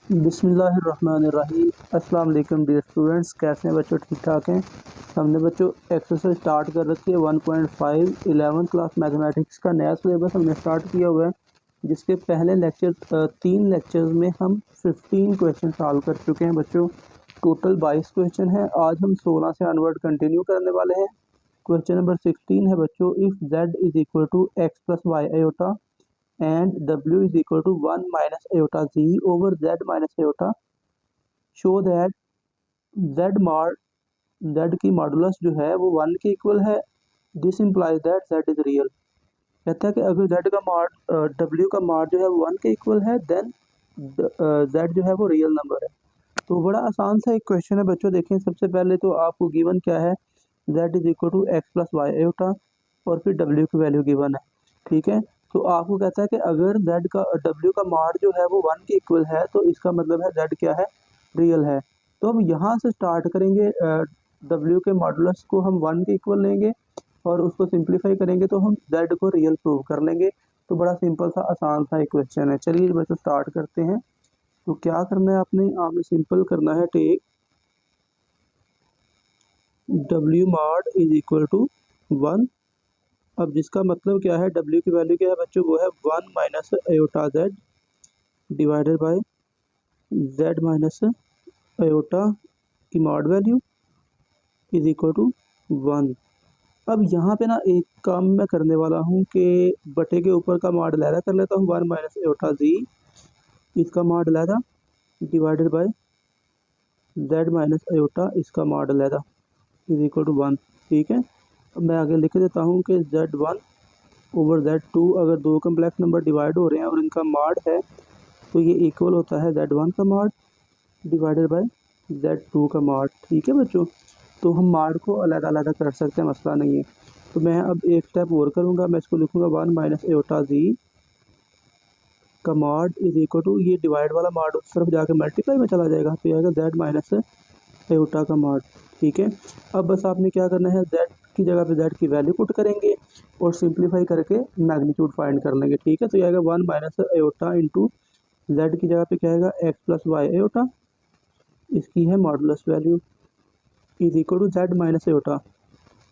बिस्मिल्लाहिर्रहमानिर्रहीम। अस्सलाम वालेकुम डियर स्टूडेंट्स, कैसे हैं बच्चों? ठीक ठाक हैं। हमने बच्चों एक्सरसाइज स्टार्ट कर रखी है 1.5 11th क्लास मैथमेटिक्स का नया सिलेबस हमने स्टार्ट किया हुआ है, जिसके पहले लेक्चर 3 लेक्चर्स में हम 15 क्वेश्चन सॉल्व कर चुके हैं बच्चों। टोटल 22 क्वेश्चन है। आज हम 16 से अनवर्ड कंटिन्यू करने वाले हैं। क्वेश्चन नंबर 16 है बच्चों, if z is equal to x plus y iota and w is equal to 1 minus iota z over z minus iota, show that z की मॉडुलस जो है वो 1 के इक्वल है। This implies that z is real. कहता है कि अगर z का मॉड w का मॉड जो है वो 1 के इक्वल है, देन z जो है वो रियल नंबर है। तो बड़ा आसान सा एक क्वेश्चन है बच्चों। देखें, सबसे पहले तो आपको गिवन क्या है, z is equal to x plus y iota और फिर w की वैल्यू गिवन है। ठीक है, तो आपको कहता है कि अगर z का w का मॉड जो है वो 1 के इक्वल है, तो इसका मतलब है z क्या है, रियल है। तो हम यहाँ से स्टार्ट करेंगे। w के मॉडुलस को हम 1 के इक्वल लेंगे और उसको सिंप्लीफाई करेंगे तो हम z को रियल प्रूव कर लेंगे। तो बड़ा सिंपल सा आसान सा एक क्वेश्चन है। चलिए बच्चों स्टार्ट करते हैं। तो क्या करना है आपने सिंपल करना है, take w mod is equal to 1। अब जिसका मतलब क्या है, w की वैल्यू क्या है बच्चों, वो है 1 minus iota z divided by z minus iota की mod value is equal to 1। अब यहाँ पे ना एक काम मैं करने वाला हूँ कि बटे के ऊपर का मॉड लहरा कर लेता हूँ, 1 माइनस आयोटा z इसका मॉड लहरा divided by z minus iota इसका मॉड लहरा इज इक्वल टू 1। ठीक है, अब मैं आगे लिख देता हूँ कि z1 ओवर z2, अगर दो कम्प्लेक्स नंबर डिवाइड हो रहे हैं और इनका मॉड है तो ये इक्वल होता है z1 का मॉड डिवाइडेड बाय z2 का मॉड। ठीक है बच्चों, तो हम मॉड को अलग-अलग कर सकते हैं, मसला नहीं है। तो मैं अब एक स्टेप और करूँगा, मैं इसको लिखूँगा 1 माइनस आयोटा z का मॉड इज इक्वल टू, ये डिवाइड वाला मॉड उस तरफ जाके मल्टीप्लाई में चला जाएगा तो ये आएगा z माइनस आयोटा का मॉड। ठीक है, अब बस आपने क्या करना है, z की जगह पे z की वैल्यू पुट करेंगे और सिंप्लीफाई करके मैग्नीट्यूड फाइंड कर लेंगे। ठीक है, तो ये आएगा 1 माइनस आयोटा इंटू z की जगह पे क्या आएगा, x प्लस वाई आयोटा, इसकी है modulus value is equal to z minus iota,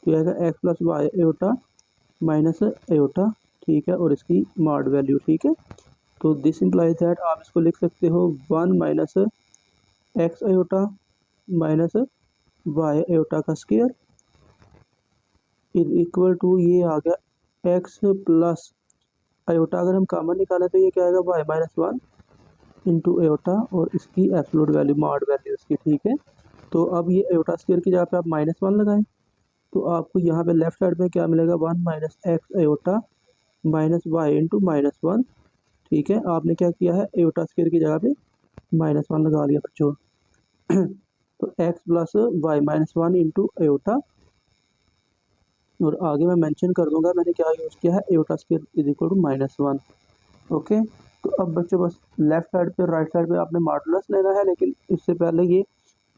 तो ये आएगा x plus y iota minus iota. ठीक है, और इसकी मॉड वैल्यू। ठीक है, तो दिस इम्प्लाइज दैट आप इसको लिख सकते हो 1 minus x iota minus y iota का स्क्वायर इज इक्वल टू, ये आ गया x प्लस आयोटा, अगर हम कॉमन निकालें तो ये क्या आएगा, y माइनस 1 इंटू आयोटा और इसकी एब्सोल्यूट वैल्यू मॉड वैल्यू इसकी। ठीक है, तो अब ये आयोटा स्क्वायर की जगह पे आप -1 लगाएं तो आपको यहाँ पे लेफ्ट साइड में क्या मिलेगा, 1 minus x iota minus y into -1। ठीक है, आपने क्या किया है, आयोटा स्क्वायर की जगह पे -1 लगा लिया बच्चों। तो x plus y minus 1 into iota, और आगे मैं मेंशन कर दूंगा मैंने क्या यूज़ किया है, iota square is equal to -1। Okay, तो अब बच्चों बस लेफ्ट साइड पे राइट साइड पे आपने मॉडुलस लेना है, लेकिन इससे पहले ये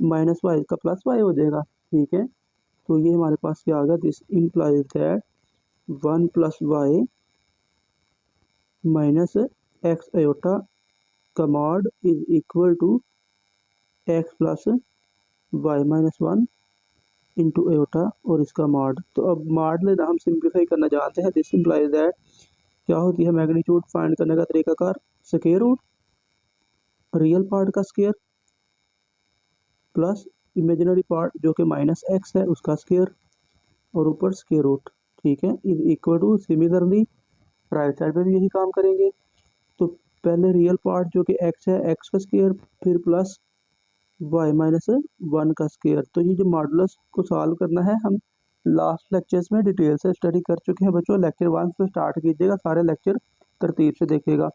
माइनस वाई का प्लस वाई हो जाएगा। ठीक है, तो ये हमारे पास क्या आ गया, this implies that 1 plus y minus x iota का mod is equal to x plus y minus 1 into iota और इसका मॉड। तो अब मॉड लेना हम सिंप्लीफाई करना जानते हैं। दिस इम्प्लाइज दैट क्या होती है, मैग्नीट्यूड फाइंड करने का तरीकाकार, स्क्वायर रूट रियल पार्ट का स्क्वायर प्लस इमेजिनरी पार्ट जो कि माइनस एक्स है उसका स्क्वायर और ऊपर स्क्वायर रूट। ठीक है, is equal to, similarly right side पे भी यही काम करेंगे। तो पहले रियल पार्ट जो कि एक्स है, एक्स का स्क्वायर, फिर प्लस वाई माइनस 1 का स्क्वायर। तो ये जो मॉडुलस को सॉल्व करना है हम लास्ट लेक्चर्स में डिटेल से स्टडी कर चुके हैं बच्चों। लेक्चर 1 से स्टार्ट कीजिएगा, सारे लेक्चर तरतीब से देखिएगा।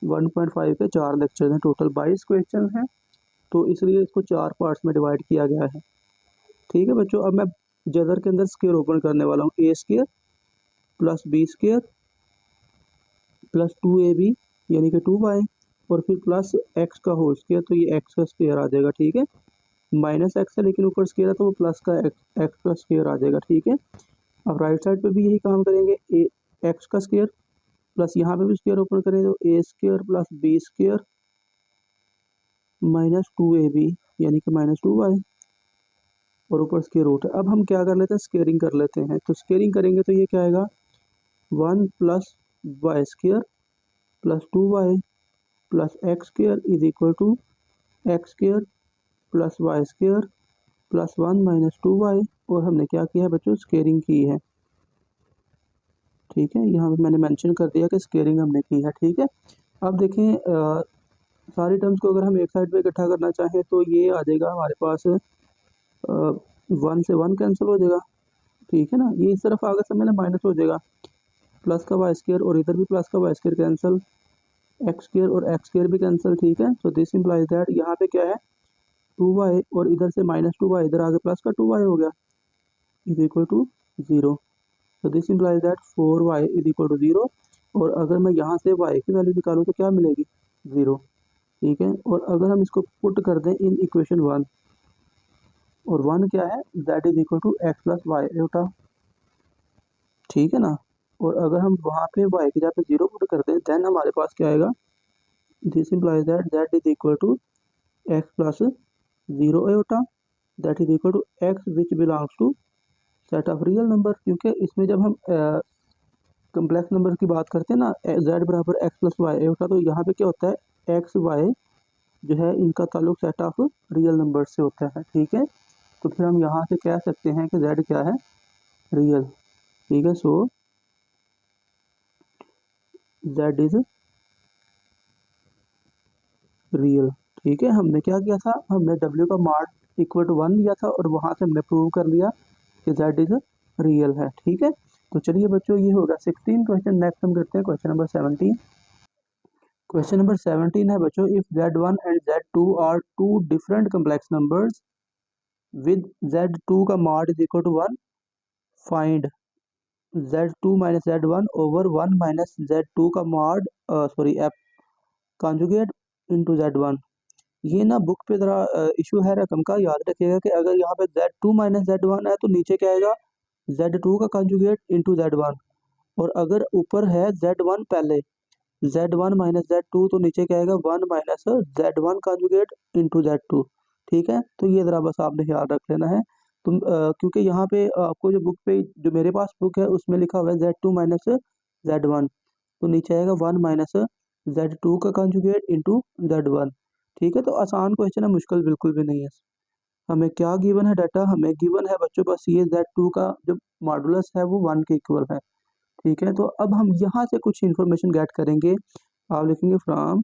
1.5 के 4 लेक्चर हैं, टोटल 22 क्वेश्चन हैं, तो इसलिए इसको 4 पार्ट्स में डिवाइड किया गया है। ठीक है बच्चों, अब मैं जदर के अंदर स्क्वायर ओपन करने वाला हूँ, a square plus b square plus 2ab यानी कि 2y और फिर प्लस एक्स का होल स्क्वायर, तो ये एक्स का स्क्वायर आ जाएगा। ठीक है, माइनस एक्स है लेकिन ऊपर स्क्वायर है तो वो प्लस का एक्स का स्क्वायर आ जाएगा। ठीक है, अब राइट साइड पे भी यही काम करेंगे, ए एक्स का स्क्वायर प्लस यहाँ पे भी स्क्वायर ओपन करें तो a square plus b square -2ab यानी कि -2y और ऊपर स्क्वायर रूट है। अब हम क्या कर लेते हैं, स्क्वेयरिंग कर लेते हैं। तो स्क्वेयरिंग करेंगे तो ये क्या आएगा, 1 + y² + 2y + x² = x² + y² + 1 - 2y। और हमने क्या किया है बच्चों, स्क्वेयरिंग की है। ठीक है, यहाँ पे मैंने मेंशन कर दिया कि स्क्वेयरिंग हमने की है। ठीक है, अब देखें सारी टर्म्स को अगर हम एक साइड पे इकट्ठा करना चाहें तो ये आ जाएगा हमारे पास 1 से 1 कैंसिल हो जाएगा। ठीक है ना, ये इस तरफ आगे समय ना माइनस हो जाएगा, प्लस का y² और इधर भी प्लस का y² कैंसिल, x² और x² भी कैंसिल। ठीक है, सो दिस इम्प्लाइज दैट यहाँ पे क्या है 2y और इधर से -2y, इधर आगे प्लस का 2y हो गया, = 0। So this implies that 4y = 0। और अगर मैं यहाँ से y की वैल्यू निकालूँ तो क्या मिलेगी, 0। ठीक है, और अगर हम इसको पुट कर दें इन इक्वेशन 1, और 1 क्या है, that is equal to x + y²। ठीक है ना, और अगर हम वहाँ पे y की जगह पे 0 पुट कर दें देन हमारे पास क्या आएगा, this implies that z is equal to x + 0 that is equal to x which belongs to set of real number. क्योंकि इसमें जब हम कम्प्लेक्स नंबर की बात करते हैं ना, z = x + y², तो यहाँ पे क्या होता है x y जो है इनका ताल्लुक सेट ऑफ रियल नंबर से होता है। ठीक है, तो फिर हम यहाँ से कह सकते हैं कि z क्या है, रियल। ठीक है, सो z इज रियल। ठीक है, हमने क्या किया था, हमने w का मॉड = 1 लिया था और वहाँ से हमने प्रूव कर लिया कि z इज रियल है। ठीक है, तो चलिए बच्चों ये होगा 16 क्वेश्चन। नेक्स्ट हम करते हैं क्वेश्चन नंबर 17। क्वेश्चन नंबर 17 है बच्चों, if z1 and z2 are two different complex numbers with z2 का mod = 1, find z2 - z1 over 1 - z2 का mod f conjugate into z1। ये ना बुक पे ज़रा इशू है रकम का, याद रखिएगा कि अगर यहाँ पे z2 - z1 है तो नीचे क्या आएगा, z2 का कॉन्जुगेट इनटू z1। और अगर ऊपर है z1 पहले, z1 - z2 तो नीचे क्या आएगा, 1 - z1 कॉन्जुगेट इनटू z2। ठीक है, तो ये ज़रा बस आपने ख्याल रख लेना है। तुम क्योंकि यहाँ पे आपको जो बुक पे, जो मेरे पास बुक है उसमें लिखा हुआ है z2 - z1, तो नीचे आएगा 1 - z2 का कॉन्जुगेट इनटू z1। ठीक है, तो आसान क्वेश्चन है, मुश्किल बिल्कुल भी नहीं है। हमें क्या गिवन है डाटा, हमें गिवन है बच्चों बस ये z2 का जो मॉडुलस है वो 1 के इक्वल है। ठीक है, तो अब हम यहाँ से कुछ इन्फॉर्मेशन गेट करेंगे। आप लिखेंगे फ्रॉम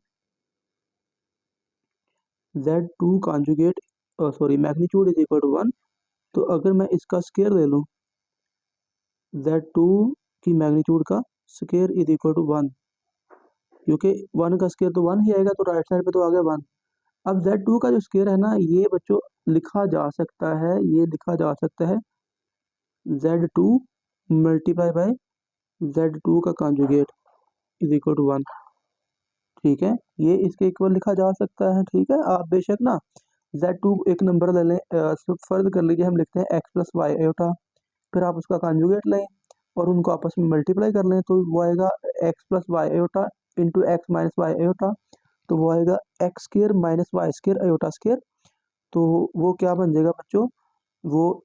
z2 कॉन्जुगेट मैग्नीट्यूड = 1। तो अगर मैं इसका स्केयर ले लूँ, z2 की मैग्नीट्यूड का स्केयर = 1, क्योंकि 1 का स्केयर तो 1 ही आएगा, तो राइट साइड पे तो आ गया 1। अब z2 का जो स्केयर है ना, ये बच्चों लिखा जा सकता है, ये लिखा जा सकता है z2 × z2 का कॉन्जुगेट = 1। ठीक है, ये इसके इक्वल लिखा जा सकता है। ठीक है, आप बेशक ना z2 एक नंबर ले लें, फर्ज कर लीजिए हम लिखते हैं x + y², फिर आप उसका कॉन्जुगेट लें और उनको आपस में मल्टीप्लाई कर लें, तो वो आएगा x + y² into x - y², तो वो आएगा x² - y²² तो वो क्या बन जाएगा बच्चों, वो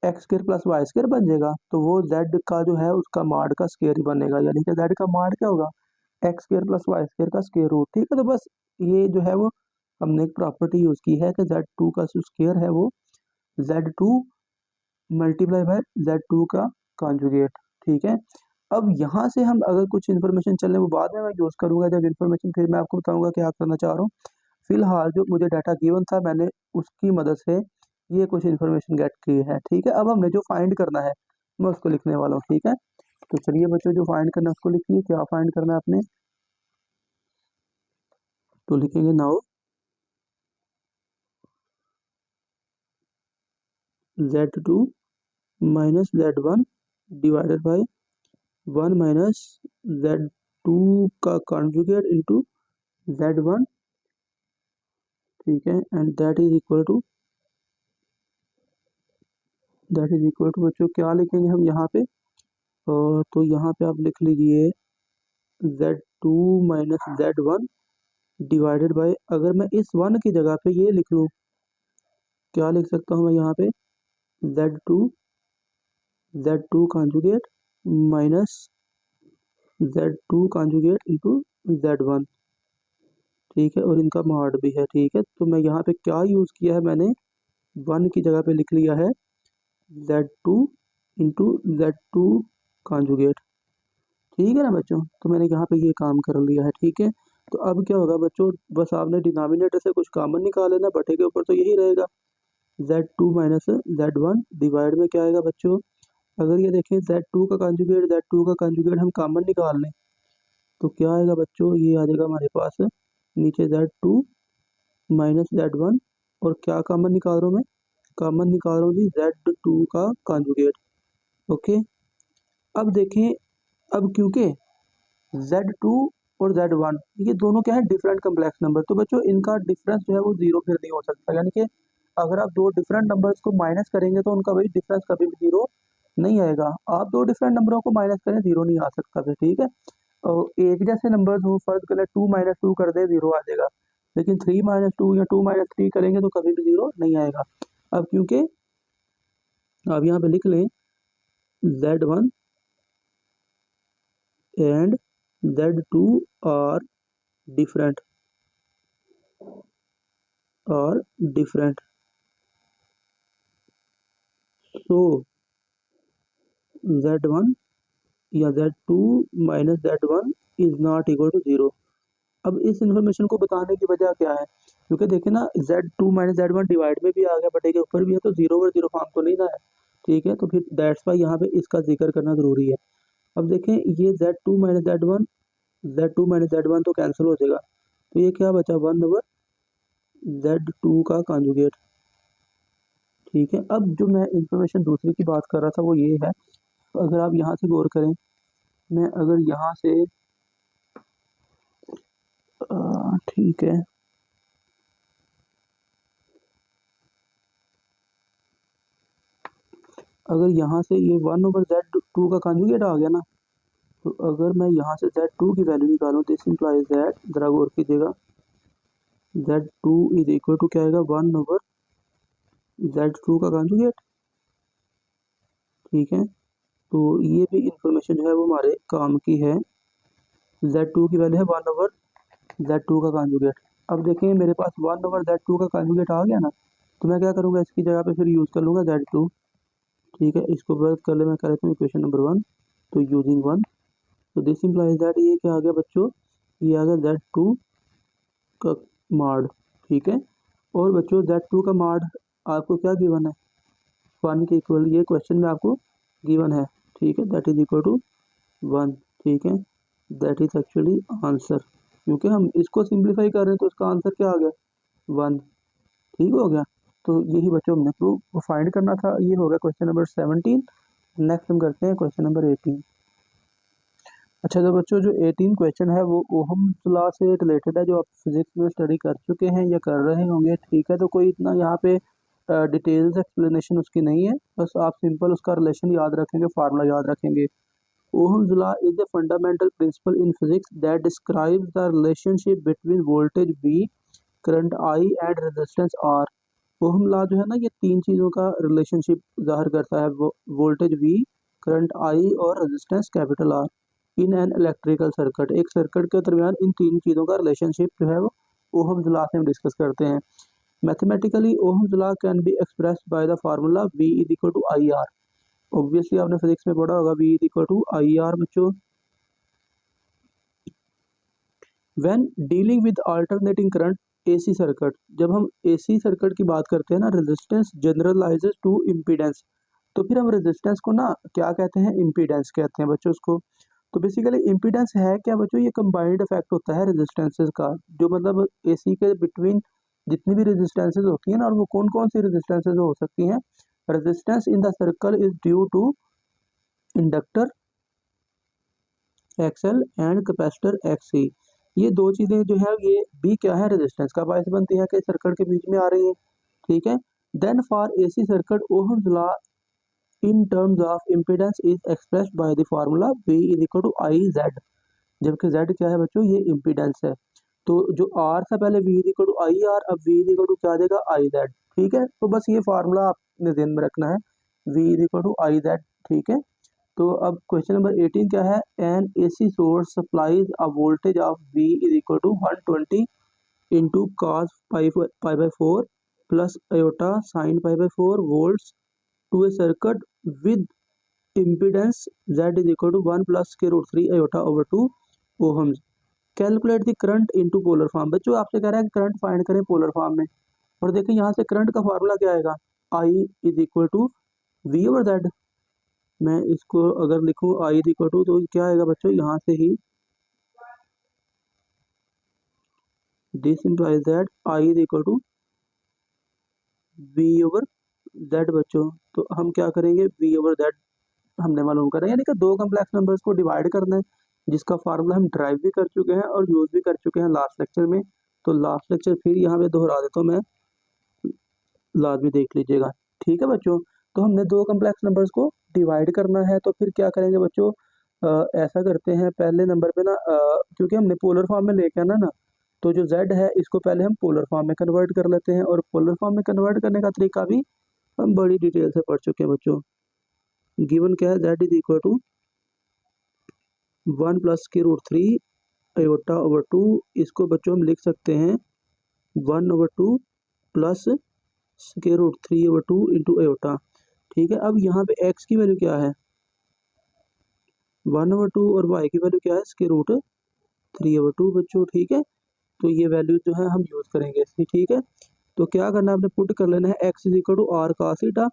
x² + y² बन जाएगा। तो वो z का जो है उसका मॉड का स्क्वायर ही बनेगा, यानी कि z का मॉड क्या होगा, x² + y² का स्क्वायर रूट। ठीक है, तो बस ये जो है वो हमने एक प्रॉपर्टी यूज़ की है कि z2 का जो स्क्वायर है वो z2 × z2 का कॉन्जुगेट। ठीक है, अब यहाँ से हम अगर कुछ इन्फॉर्मेशन चलें वो बाद में मैं यूज़ करूँगा जब इन्फॉर्मेशन, फिर मैं आपको बताऊँगा क्या करना चाह रहा हूँ। फिलहाल जो मुझे डाटा गिवन था मैंने उसकी मदद से ये कुछ इन्फॉर्मेशन गेट की है। ठीक है, अब हमने जो फाइंड करना है मैं उसको लिखने वाला हूँ। ठीक है, तो चलिए बच्चों जो फाइंड करना है उसको लिखिए, क्या फाइंड करना है आपने, तो लिखेंगे now z2 - z1 divided by 1 - z2 का कॉन्जुगेट इनटू z1। ठीक है, and that is equal to बच्चों क्या लिखेंगे हम यहाँ पे, तो यहाँ पे आप लिख लीजिए z2 - z1 डिवाइडेड बाय, अगर मैं इस 1 की जगह पे ये लिख लूँ, क्या लिख सकता हूँ मैं यहाँ पे, Z2 conjugate minus Z2 conjugate into Z1, ठीक है, और इनका मॉड भी है, ठीक है। तो मैं यहाँ पे क्या यूज़ किया है, मैंने 1 की जगह पे लिख लिया है Z2 इंटू Z2 कॉन्जुगेट, ठीक है ना बच्चों। तो मैंने यहाँ पे ये काम कर लिया है, ठीक है। तो अब क्या होगा बच्चों, बस आपने डिनोमिनेटर से कुछ कॉमन निकाल लेना, बटे के ऊपर तो यही रहेगा Z2 माइनस Z1, डिवाइड में क्या आएगा बच्चों, अगर ये देखें Z2 का कंजुगेट हम कॉमन निकाल लें तो क्या आएगा बच्चों, ये आ जाएगा हमारे पास नीचे Z2 माइनस Z1, और क्या कॉमन निकाल रहा हूँ मैं, कॉमन निकाल रहा हूँ जी Z2 का कंजुगेट, ओके। अब देखें, अब क्योंकि Z2 और Z1 ये दोनों क्या है, डिफरेंट कम्प्लेक्स नंबर, तो बच्चों इनका डिफरेंस जो है वो जीरो फिर नहीं हो सकता, यानी कि अगर आप दो डिफरेंट नंबर्स को माइनस करेंगे तो उनका भाई डिफरेंस कभी भी जीरो नहीं आएगा। आप दो डिफरेंट नंबरों को माइनस करें, जीरो नहीं आ सकता फिर, ठीक है। और एक जैसे नंबर्स हो, फर्ज करें 2 माइनस 2 कर दे, जीरो आ जाएगा, लेकिन 3 माइनस 2 या 2 माइनस 3 करेंगे तो कभी भी जीरो नहीं आएगा। अब क्योंकि आप यहाँ पे लिख लें Z1 and Z2 are different, so Z1 या Z2 minus Z1 is not equal to zero. अब इस इन्फॉर्मेशन को बताने की वजह क्या है, क्योंकि देखें ना Z2 माइनस Z1 डिवाइड में भी आ गया, बटे के ऊपर भी है, तो जीरो ओवर जीरो फॉर्म तो नहीं ना है, ठीक है। तो फिर दैट्स वाई यहाँ पे इसका जिक्र करना जरूरी है। अब देखें ये Z2 माइनस Z1 तो कैंसिल हो जाएगा, तो ये क्या बचा, 1 ओवर Z2 का कॉन्जुगेट, ठीक है। अब जो मैं इंफॉर्मेशन दूसरी की बात कर रहा था वो ये है, अगर आप यहाँ से गौर करें, मैं अगर यहाँ से ठीक है, अगर यहाँ से ये 1 ओवर Z2 का कॉन्जुगेट आ गया ना, तो अगर मैं यहाँ से Z2 की वैल्यू निकालूँ, दिस इम्प्लाइज दैट, जरा गौर कीजिएगा, Z2 इज इक्वल टू क्या आएगा, 1 ओवर Z2 का कॉन्जुगेट, ठीक है। तो ये भी इंफॉर्मेशन जो है वो हमारे काम की है, Z2 की वैल्यू है 1 ओवर Z2 का कॉन्जुगेट। अब देखें मेरे पास 1 ओवर Z2 का कॉन्जुगेट आ गया ना, तो मैं क्या करूँगा, इसकी जगह पे फिर यूज़ कर लूँगा Z2, ठीक है। इसको वर्क कर ले, मैं कर लेता हूँ इक्वेशन नंबर 1, तो यूजिंग 1, तो दिस इम्प्लाइज दैट, ये क्या आ गया बच्चों, ये आ गया Z2 का मॉड, ठीक है। और बच्चों Z2 का मॉड आपको क्या गिवन है, 1 के इक्वल, ये क्वेश्चन में आपको गिवन है, ठीक है, दैट इज इक्वल टू 1, ठीक है। दैट इज एक्चुअली आंसर, क्योंकि हम इसको सिंप्लीफाई कर रहे हैं तो इसका आंसर क्या आ गया, 1, ठीक हो गया। तो यही बच्चों हमने प्रूफ फाइंड करना था, ये हो गया क्वेश्चन नंबर 17। नेक्स्ट हम करते हैं क्वेश्चन नंबर 18। अच्छा, तो बच्चों जो 18 क्वेश्चन है वो ओहम्स लॉ से रिलेटेड है, जो आप फिजिक्स में स्टडी कर चुके हैं या कर रहे होंगे, ठीक है। तो कोई इतना यहाँ पे डिटेल्स एक्सप्लेनेशन उसकी नहीं है, बस आप सिंपल उसका रिलेशन याद रखेंगे, फार्मूला याद रखेंगे। Ohm's law is a fundamental principle in physics that describes the relationship between voltage V, current I and resistance R। Ohm law जो है ना, ये तीन चीज़ों का रिलेशनशिप ज़ाहिर करता है, वोल्टेज V, करंट I और resistance capital R in an electrical circuit. एक सर्किट के दरमियान इन तीन चीज़ों का रिलेशनशिप जो है वो ओहम्स लॉ से हम डिस्कस करते हैं। Mathematically Ohm's law can be expressed by the formula V is equal to I R. Obviously आपने फिजिक्स में पढ़ा होगा, V is equal to I R बच्चों। When dealing with alternating current AC circuit, जब हम AC circuit की बात करते हैं ना, रेजिस्टेंस जनरलाइजेस टू इम्पीडेंस, तो फिर हम रेजिस्टेंस को ना क्या कहते हैं, इम्पीडेंस कहते हैं बच्चों उसको। तो बेसिकली इम्पीडेंस है क्या बच्चों, ये कंबाइंड इफेक्ट होता है रेजिस्टेंसेस का, जो मतलब एसी के बिटवीन जितनी भी रेजिस्टेंसेज होती हैं ना, और वो कौन कौन सी रेजिस्टेंसेज हो सकती हैं, resistance in the circle is due to inductor XL and capacitor XC. ये दो चीज़ें जो है, ये भी क्या है, रेजिस्टेंस का बायस बनती है कि सर्किट के बीच में आ रही है, ठीक है। Then for AC circuit ohm's law in terms of impedance is expressed by the formula V is equal to I Z, जबकि Z क्या है बच्चों, ये इम्पीडेंस है। तो जो आर था पहले V equal to I R, अब वी इक्वल टू क्या आ जाएगा आई जेड। ठीक है, तो बस ये फार्मूला आपने ध्यान में रखना है, V equal to I Z. ठीक है, तो अब क्वेश्चन नंबर 18 क्या है, an AC source supplies a voltage of V is equal to 120 into cos pi by 4 plus iota sine pi by 4 volts to a circuit with impedance Z is equal to 1 plus के root 3 iota over 2 ohms. Calculate the current into polar form. बच्चों आपसे कह रहा है कि current find करें polar form में, और देखिए यहाँ से करंट का फार्मूला क्या आएगा, I is equal to V over Z. मैं इसको अगर लिखूँ आई इज इक्वल टू, तो क्या आएगा बच्चों, यहाँ से ही this implies that I is equal to V over Z. बच्चों तो हम क्या करेंगे, वी ओवर जेड हमने मालूम करें, यानी कि दो कम्प्लेक्स नंबर्स को डिवाइड करना है, जिसका फार्मूला हम ड्राइव भी कर चुके हैं और यूज भी कर चुके हैं लास्ट लेक्चर में। तो लास्ट लेक्चर फिर यहाँ पे दोहरा देता हूँ मैं, लाजमी देख लीजिएगा। ठीक है बच्चों, तो हमने दो कम्प्लेक्स नंबर्स को डिवाइड करना है, तो फिर क्या करेंगे बच्चों, ऐसा करते हैं पहले नंबर पे ना, क्योंकि हमने पोलर फॉर्म में लेके आना ना, तो जो z है इसको पहले हम पोलर फॉर्म में कन्वर्ट कर लेते हैं, और पोलर फॉर्म में कन्वर्ट करने का तरीका भी हम बड़ी डिटेल से पढ़ चुके हैं बच्चों। गिवन क्या है, z is equal to 1 plus के रूट 3 अयोटा ओवर 2, इसको बच्चों हम लिख सकते हैं 1 over 2 plus square root 3 over 2 into iota. ठीक है, अब यहाँ पे x की वैल्यू क्या है, 1 ओवर 2, और y की वैल्यू क्या है, स्क्वायर रूट 3 ओवर 2 बच्चों। ठीक है, तो ये वैल्यू जो है हम यूज़ करेंगे इसकी। ठीक है, तो क्या करना है, आपने पुट कर लेना है x is equal to r cos theta,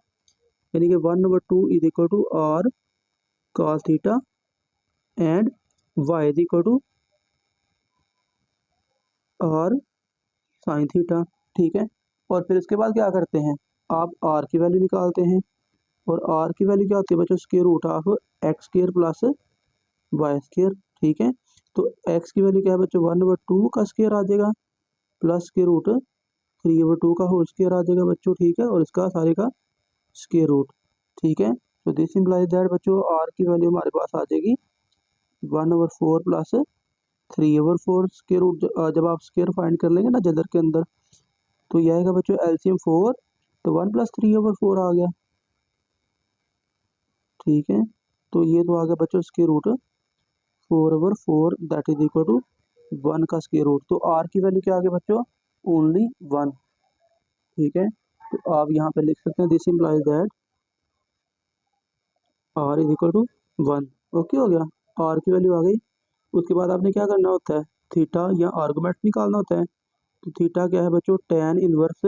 यानी कि 1 over 2 is equal to r cos theta, and y is equal to r sine theta. ठीक है, और फिर इसके बाद क्या करते हैं, आप r की वैल्यू निकालते हैं, और r की वैल्यू क्या होती है बच्चों, square root of x square plus y square. ठीक है, तो x की वैल्यू क्या है बच्चों, 1 ओवर 2 का स्क्वायर आ जाएगा प्लस स्क्वायर रूट 3 ओवर 2 का होल स्क्वायर आ जाएगा बच्चों। ठीक है, और इसका सारे का स्क्वायर रूट। ठीक है, तो दिस इम्प्लाइज दैट बच्चों r की वैल्यू हमारे पास आ जाएगी 1 over 4 plus 3 over 4 square root. जब आप स्क्वायर फाइंड कर लेंगे ना जदर के अंदर, तो ये आएगा बच्चों एलसीएम 4, तो 1 प्लस 3 ओवर 4 आ गया। ठीक है, तो ये तो आ गया बच्चों square root 4 over 4 that is equal to 1 का स्क्वायर रूट। तो r की वैल्यू क्या आ गया बच्चों, ओनली 1। ठीक है, तो आप यहाँ पे लिख सकते हैं this implies that r is equal to 1। Okay हो गया, r की वैल्यू आ गई। उसके बाद आपने क्या करना होता है, थीटा या आर्गुमेंट निकालना होता है। तो थीटा क्या है बच्चों, tan inverse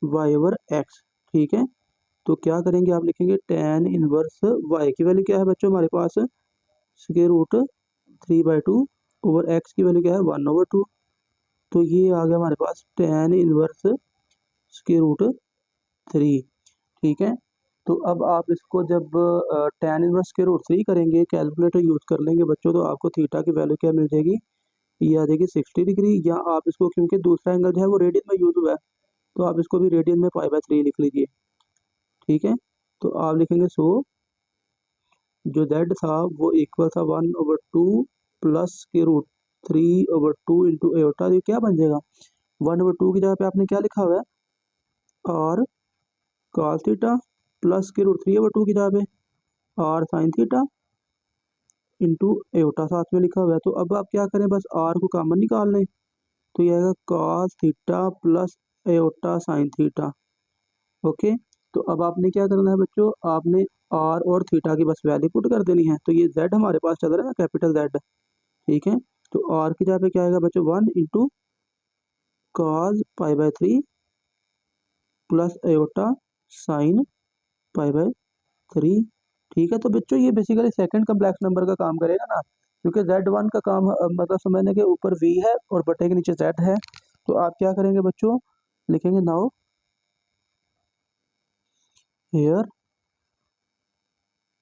y over x। ठीक है, तो क्या करेंगे, आप लिखेंगे tan इनवर्स y की वैल्यू क्या है बच्चों हमारे पास, स्क्वायर रूट 3/2 ओवर x की वैल्यू क्या है 1 ओवर 2। तो ये आ गया हमारे पास tan इनवर्स स्क्वायर रूट 3। ठीक है, तो अब आप इसको जब tan इनवर्स स्क्वायर रूट 3 करेंगे, कैलकुलेटर यूज़ कर लेंगे बच्चों, तो आपको थीटा की वैल्यू क्या मिल जाएगी, ये आ जाएगी 60 डिग्री। या आप इसको, क्योंकि दूसरा एंगल जो है वो रेडियन में यूज़ हुआ है, तो आप इसको भी रेडियन में π/3 लिख लीजिए। ठीक है, तो आप लिखेंगे सो जो z था वो इक्वल था 1 ओवर 2 प्लस के रूट 3 ओवर 2 इंटू एयोटा। ये क्या बन जाएगा, 1 ओवर 2 की जगह पे आपने क्या लिखा हुआ है, आर cos थीटा, प्लस के रूट 3 ओवर 2 की जगह पे r sine theta into iota साथ में लिखा हुआ है। तो अब आप क्या करें, बस आर को कॉमन निकाल लें, तो ये आएगा cos theta plus iota sine theta. Okay, तो अब आपने क्या करना है बच्चों, आपने आर और थीटा की बस वैल्यू पुट कर देनी है। तो ये जेड हमारे पास चल रहा है कैपिटल जेड। ठीक है, तो आर की जगह पे क्या आएगा बच्चों, 1 into cos π/3 plus iota sine π/3। ठीक है, तो बच्चों ये बेसिकली सेकंड कम्प्लेक्स नंबर का काम करेगा ना, क्योंकि z1 का काम मतलब समझने के ऊपर v है और बटे के नीचे z है। तो आप क्या करेंगे बच्चों, लिखेंगे नाउ हेयर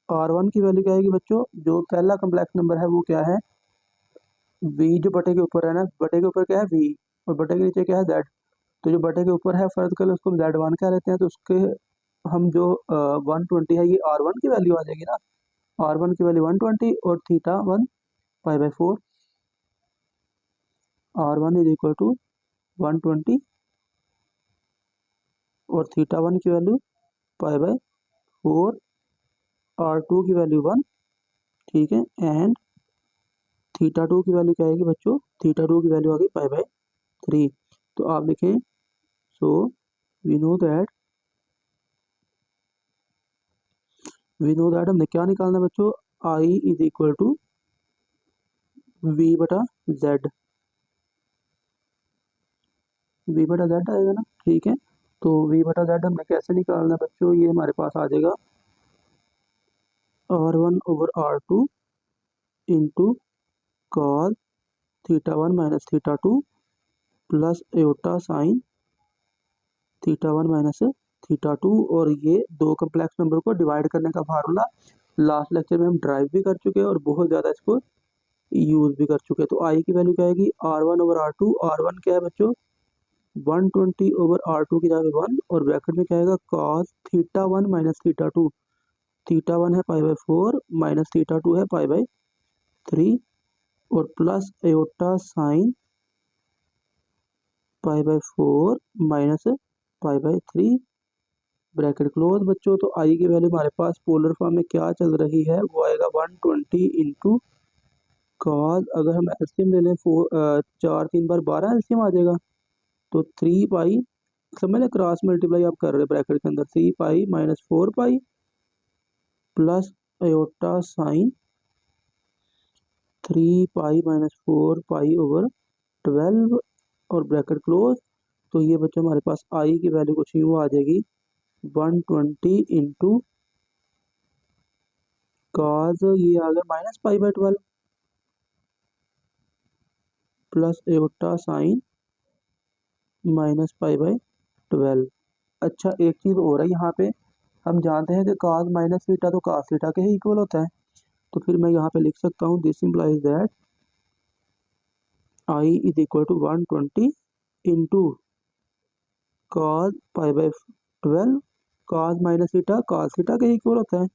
r1 की वैल्यू क्या आएगी बच्चों, जो पहला कम्प्लेक्स नंबर है वो क्या है, v जो बटे के ऊपर है ना, बटे के ऊपर क्या है v, और बटे के नीचे क्या है z। तो जो बटे के ऊपर है फर्ज कर लो उसको हम z1 कह लेते हैं, तो उसके हम जो 120 है ये r1 की वैल्यू आ जाएगी ना, r1 की वैल्यू 120 और theta 1 π/4। R1 is equal to 120 और थीटा 1 की वैल्यू π/4, R2 की वैल्यू 1, ठीक है, एंड थीटा 2 की वैल्यू क्या आएगी बच्चों, थीटा 2 की वैल्यू आ गई π/3। तो आप लिखें सो वी नो दैट हमने क्या निकालना है बच्चों, I is equal to V/Z, V/Z आएगा ना, ठीक है। तो V/Z हमने कैसे निकालना है बच्चों, ये हमारे पास आ जाएगा R1/R2 into cos theta 1 minus theta 2 plus iota sine theta 1 minus theta 2, और ये दो कम्प्लेक्स नंबर को डिवाइड करने का फार्मूला लास्ट लेक्चर में हम ड्राइव भी कर चुके हैं और बहुत ज़्यादा इसको यूज़ भी कर चुके हैं। तो आई की वैल्यू क्या आएगी, R1/R2, R1 क्या है बच्चों 120/R2 की जगह 1, और ब्रैकेट में क्या आएगा cos theta 1 minus theta 2, theta 1 है π/4 माइनस थीटा 2 है π/3, और plus iota sine π/4 minus π/3, bracket close बच्चों। तो आई की वैल्यू हमारे पास पोलर फॉर्म में क्या चल रही है, वो आएगा 120 इंटू कॉस, अगर हम एलसीएम ले लें 4 3 बार 12 एलसीएम आ जाएगा, तो 3 पाई, समझ लें क्रॉस मल्टीप्लाई आप कर रहे हैं ब्रैकेट के अंदर, 3 pi minus 4 pi plus iota sign 3 pi minus 4 पाई/12 और ब्रैकेट क्लोज। तो ये बच्चों हमारे पास आई की वैल्यू कुछ यूँ आ जाएगी 120 इंटू कॉस, ये आ गया -π/12 प्लस एयोटा साइन -π/12। अच्छा एक चीज़ और है यहाँ पे, हम जानते हैं कि cos माइनस थीटा तो cos थीटा के ही इक्वल होता है, तो फिर मैं यहाँ पे लिख सकता हूँ this implies that I is equal to 120 into cos π/12, cos minus theta cos theta के ही इक्वल होता है,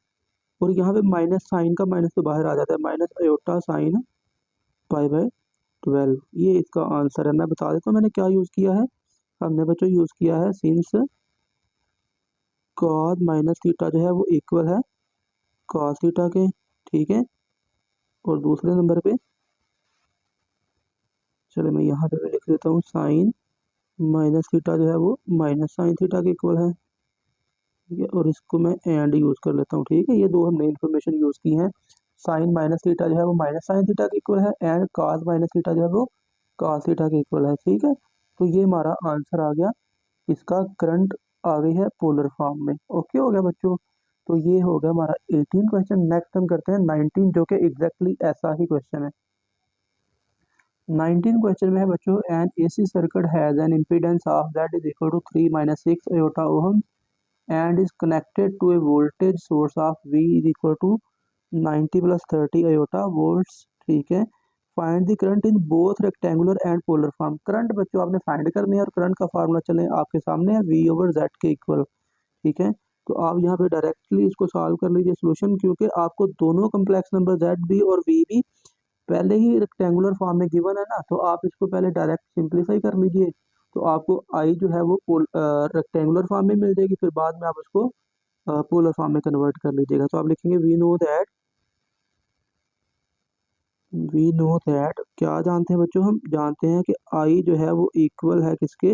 और यहाँ पे माइनस साइन का माइनस तो बाहर आ जाता है, माइनस अयोटा साइन π/12। ये इसका आंसर है। मैं बता देता हूँ मैंने क्या यूज़ किया है, हमने बच्चों यूज़ किया है सिंस cos माइनस थीटा जो है वो इक्वल है cos थीटा के, ठीक है, और दूसरे नंबर पे चलो मैं यहाँ पे लिख देता हूँ साइन माइनस थीटा जो है वो माइनस साइन थीटा के इक्वल है, ठीक है, और इसको मैं एंड यूज़ कर लेता हूँ, ठीक है। ये दो हमने इन्फॉर्मेशन यूज़ की है, साइन माइनस थीटा जो है वो माइनस साइन थीटा के इक्वल है, एंड cos माइनस थीटा जो है वो cos थीटा के इक्वल है, ठीक है। तो ये हमारा आंसर आ गया, इसका करंट आ गई है पोलर फॉर्म में। ओके हो गया बच्चों, तो ये हो गया हमारा 18 क्वेश्चन। नेक्स्ट हम करते हैं 19, जो कि एग्जैक्टली ऐसा ही क्वेश्चन है। 19 क्वेश्चन में है बच्चों, an AC circuit has an impedance of that is equal to 3 - 6 iota ohm and is connected to a voltage source of V is equal to 90 + 30 iota volts, ठीक है। Find the current in both rectangular and polar form. Current बच्चों आपने find करनी है, और current का formula चले आपके सामने है V/Z के इक्वल, ठीक है। तो आप यहाँ पे डायरेक्टली इसको सॉल्व कर लीजिए सोल्यूशन, क्योंकि आपको दोनों कम्प्लेक्स नंबर Z भी और V भी पहले ही रेक्टेंगुलर फॉर्म में गिवन है ना, तो आप इसको पहले डायरेक्ट सिंप्लीफाई कर लीजिए, तो आपको आई जो है वो रेक्टेंगुलर फॉर्म में मिल जाएगी, फिर बाद में आप उसको पोलर फॉर्म में कन्वर्ट कर लीजिएगा। तो आप लिखेंगे वी नो दैट, क्या जानते हैं बच्चों, हम जानते हैं कि आई जो है वो इक्वल है किसके,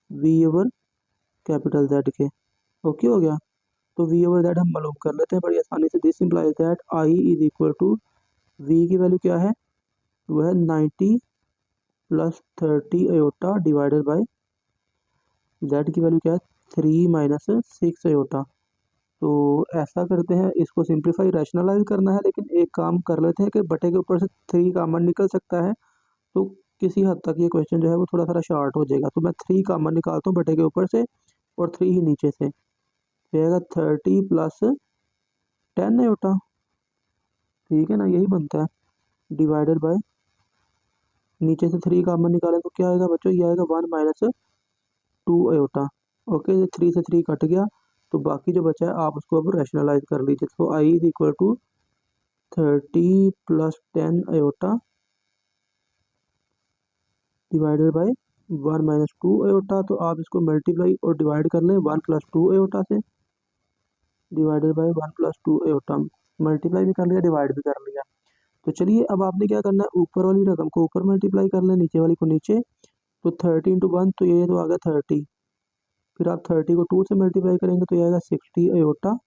V/Z के। ओके हो गया, तो V/Z हम मालूम कर लेते हैं बड़ी आसानी से। This implies that I is equal to V की वैल्यू क्या है, वो है 90 + 30 आयोटा डिवाइडेड बाय Z की वैल्यू क्या है 3 - 6 आयोटा। तो ऐसा करते हैं, इसको सिंप्लीफाई रैशनलाइज करना है, लेकिन एक काम कर लेते हैं कि बटे के ऊपर से 3 कॉमन निकल सकता है, तो किसी हद तक ये क्वेश्चन जो है वो थोड़ा सा शॉर्ट हो जाएगा। तो मैं 3 कॉमन निकालता हूँ बटे के ऊपर से, और 3 ही नीचे से, जाएगा 30 + 10 आयोटा, ठीक है ना, यही बनता है, डिवाइडेड बाय नीचे से 3 कॉमन निकालें तो क्या आएगा बच्चों, ये आएगा 1 - 2 आयोटा। ओके, 3 से 3 कट गया, तो बाकी जो बचा है आप उसको अब रैशनलाइज कर लीजिए। तो I is equal to 30 + 10 iota divided by 1 minus 2 iota. तो आप इसको मल्टीप्लाई और डिवाइड कर लें 1 प्लस 2 एयोटा से, divided by 1 plus 2 iota. Multiply भी कर लिया, डिवाइड भी कर लिया। तो चलिए अब आपने क्या करना है, ऊपर वाली रकम को ऊपर मल्टीप्लाई कर लें, नीचे वाली को नीचे। तो 30 इंटू 1 तो ये तो आ गया 30। फिर आप 30 को 2 से मल्टीप्लाई करेंगे तो ये आएगा 60 एयोटा।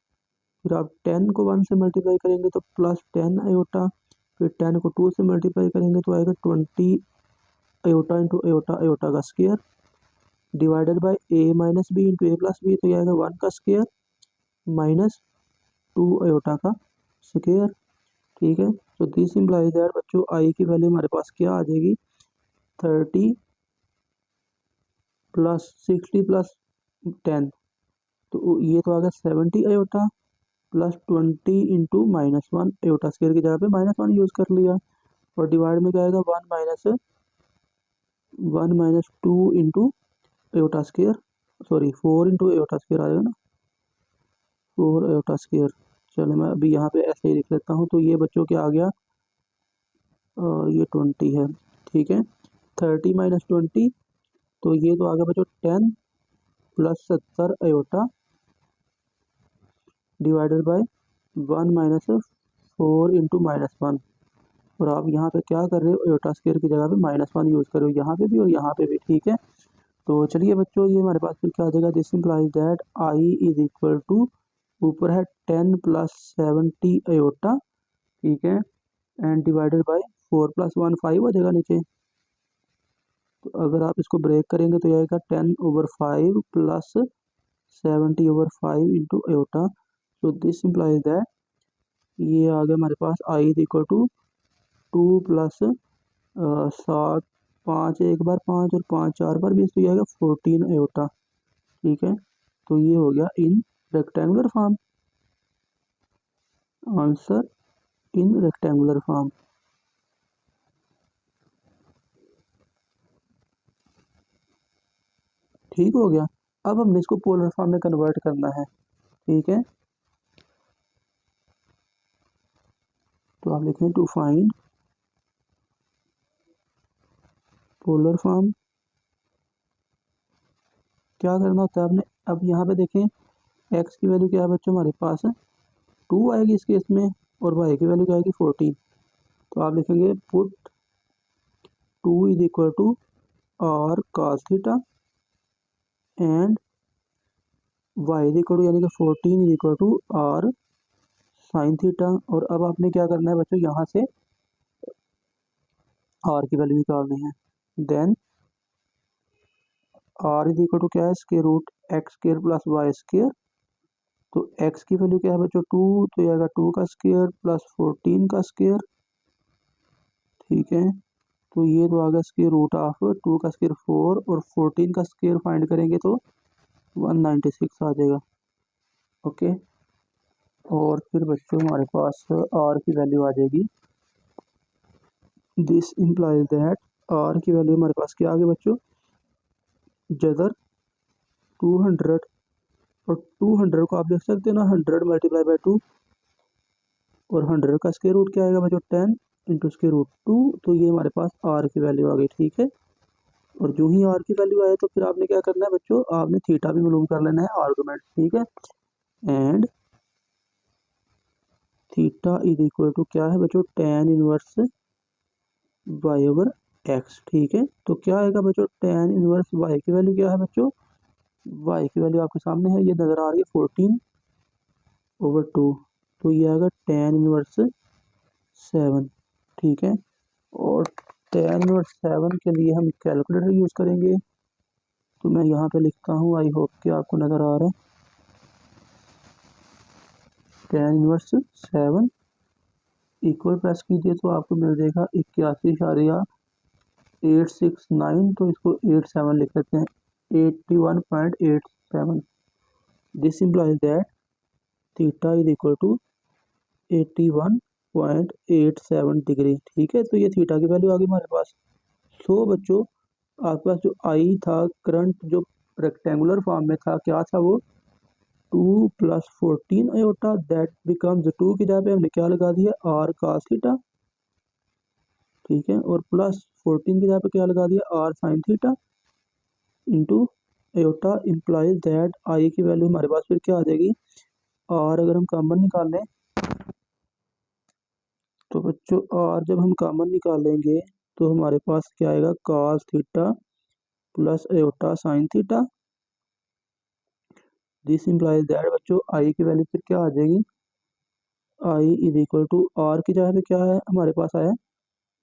फिर आप 10 को 1 से मल्टीप्लाई करेंगे तो प्लस 10 एयोटा। फिर 10 को 2 से मल्टीप्लाई करेंगे तो आएगा 20 एयोटा इंटू एयोटा, एयोटा का square, divided by a minus b into a plus b. तो ये आएगा 1 का स्क्वायर माइनस 2 एयोटा का स्क्वायर। ठीक है, तो दिस इम्प्लाइज दैट बच्चों आई की वैल्यू हमारे पास क्या आ जाएगी, 30 प्लस 60 प्लस 10, तो ये तो आ गया 70 aorta plus 20 into -1 aorta square की जगह पे -1 यूज़ कर लिया। और डिवाइड में क्या आएगा 1 minus 2 into aorta square, sorry 4 into aorta square आएगा ना, 4 एयोटा स्क्वायर। चलो मैं अभी यहाँ पे ऐसे ही लिख लेता हूँ। तो ये बच्चों क्या आ गया, ये 20 है। ठीक है, 30 माइनस 20, तो ये तो आ गया बच्चों 10 plus 70 aorta divided by 1 minus 4 into -1। और आप यहाँ पे क्या कर रहे हो, एयोटा स्क्वायर की जगह पे -1 यूज़ कर रहे हो, यहाँ पे भी और यहाँ पे भी। ठीक है, तो चलिए बच्चों ये हमारे पास फिर क्या आ जाएगा, this implies that I is equal to, ऊपर है 10 प्लस 70 एयोटा, ठीक है, एंड डिवाइडेड बाय 4 प्लस 1 5 हो जाएगा नीचे। तो अगर आप इसको ब्रेक करेंगे तो ये आएगा 10/5 प्लस 70/5 इंटू एयोटा। तो दिस इम्प्लाइज दैट ये आ गया हमारे पास आई इज इक्वल टू 2 प्लस 7, 5 एक बार 5 और 5 4 बार 20, तो ये आएगा 14 एयोटा। ठीक है, तो ये हो गया इन rectangular form, answer in rectangular form. ठीक हो गया। अब हमने इसको पोलर फॉर्म में कन्वर्ट करना है। ठीक है, तो आप लिखें टू फाइंड पोलर फॉर्म। क्या करना होता है आपने, अब यहाँ पे देखें एक्स की वैल्यू क्या है बच्चों हमारे पास है 2 आएगी इस केस में, और वाई की वैल्यू क्या आएगी 14। तो आप लिखेंगे put 2 is equal to r cos theta and y is equal to यानी कि 14 is equal to r sine theta. और अब आपने क्या करना है बच्चों, यहाँ से आर की वैल्यू निकालनी है। Then r is equal to क्या है, square root x square plus y square. तो एक्स की वैल्यू क्या है बच्चों 2, तो ये आएगा 2 का स्क्वायर प्लस 14 का स्क्वायर। ठीक है, तो ये तो आ गया स्क्वायर रूट ऑफ 2 का स्क्वायर 4 और 14 का स्क्वायर फाइंड करेंगे तो 196 आ जाएगा। ओके, और फिर बच्चों हमारे पास आर की वैल्यू आ जाएगी, दिस इम्प्लाइज दैट आर की वैल्यू हमारे पास क्या आ गई बच्चों, जदर 200, और 200 को आप देख सकते हो ना, 100 मल्टीप्लाई बाई 2, और 100 का स्क्वायर रूट क्या आएगा बच्चों 10 इंटू स्क्वायर रूट 2। तो ये हमारे पास आर की वैल्यू आ गई। ठीक है, और जो ही आर की वैल्यू आए तो फिर आपने क्या करना है बच्चों, आपने थीटा भी मालूम कर लेना है आर्गुमेंट। ठीक है, and theta is equal to क्या है बच्चों, tan inverse Y over X. ठीक है, तो क्या आएगा बच्चों, tan इनवर्स वाई की वैल्यू क्या है बच्चों, वाई की वैल्यू आपके सामने है, ये नज़र आ रही है 14/2। तो ये आएगा tan इनवर्स 7। ठीक है, और tan इनवर्स 7 के लिए हम कैलकुलेटर यूज़ करेंगे। तो मैं यहाँ पे लिखता हूँ, आई होप कि आपको नज़र आ रहा है। tan इनवर्स 7 इक्वल प्रेस कीजिए तो आपको मिल जाएगा 81.869। तो इसको 87 लिख लेते हैं, 81.87। This implies that theta is equal to 81.87 degree. ठीक है, तो ये थीटा की वैल्यू आ गई हमारे पास। सो बच्चों आपके पास जो आई था करंट जो रेक्टेंगुलर फॉर्म में था, क्या था वो 2 प्लस 14 आयोटा, दैट बिकम्स 2 की जगह पे हमने क्या लगा दिया, आर cos थीटा। ठीक है, और प्लस 14 की जगह पे क्या लगा दिया, r sine theta into iota implies that I की वैल्यू हमारे पास फिर क्या आ जाएगी, और अगर हम कॉमन निकाल लें तो बच्चों और जब हम कॉमन निकालेंगे तो हमारे पास क्या आएगा, cos theta plus iota sine theta. This implies that बच्चों आई की वैल्यू फिर क्या आ जाएगी, I is equal to r की जगह पे क्या है हमारे पास आया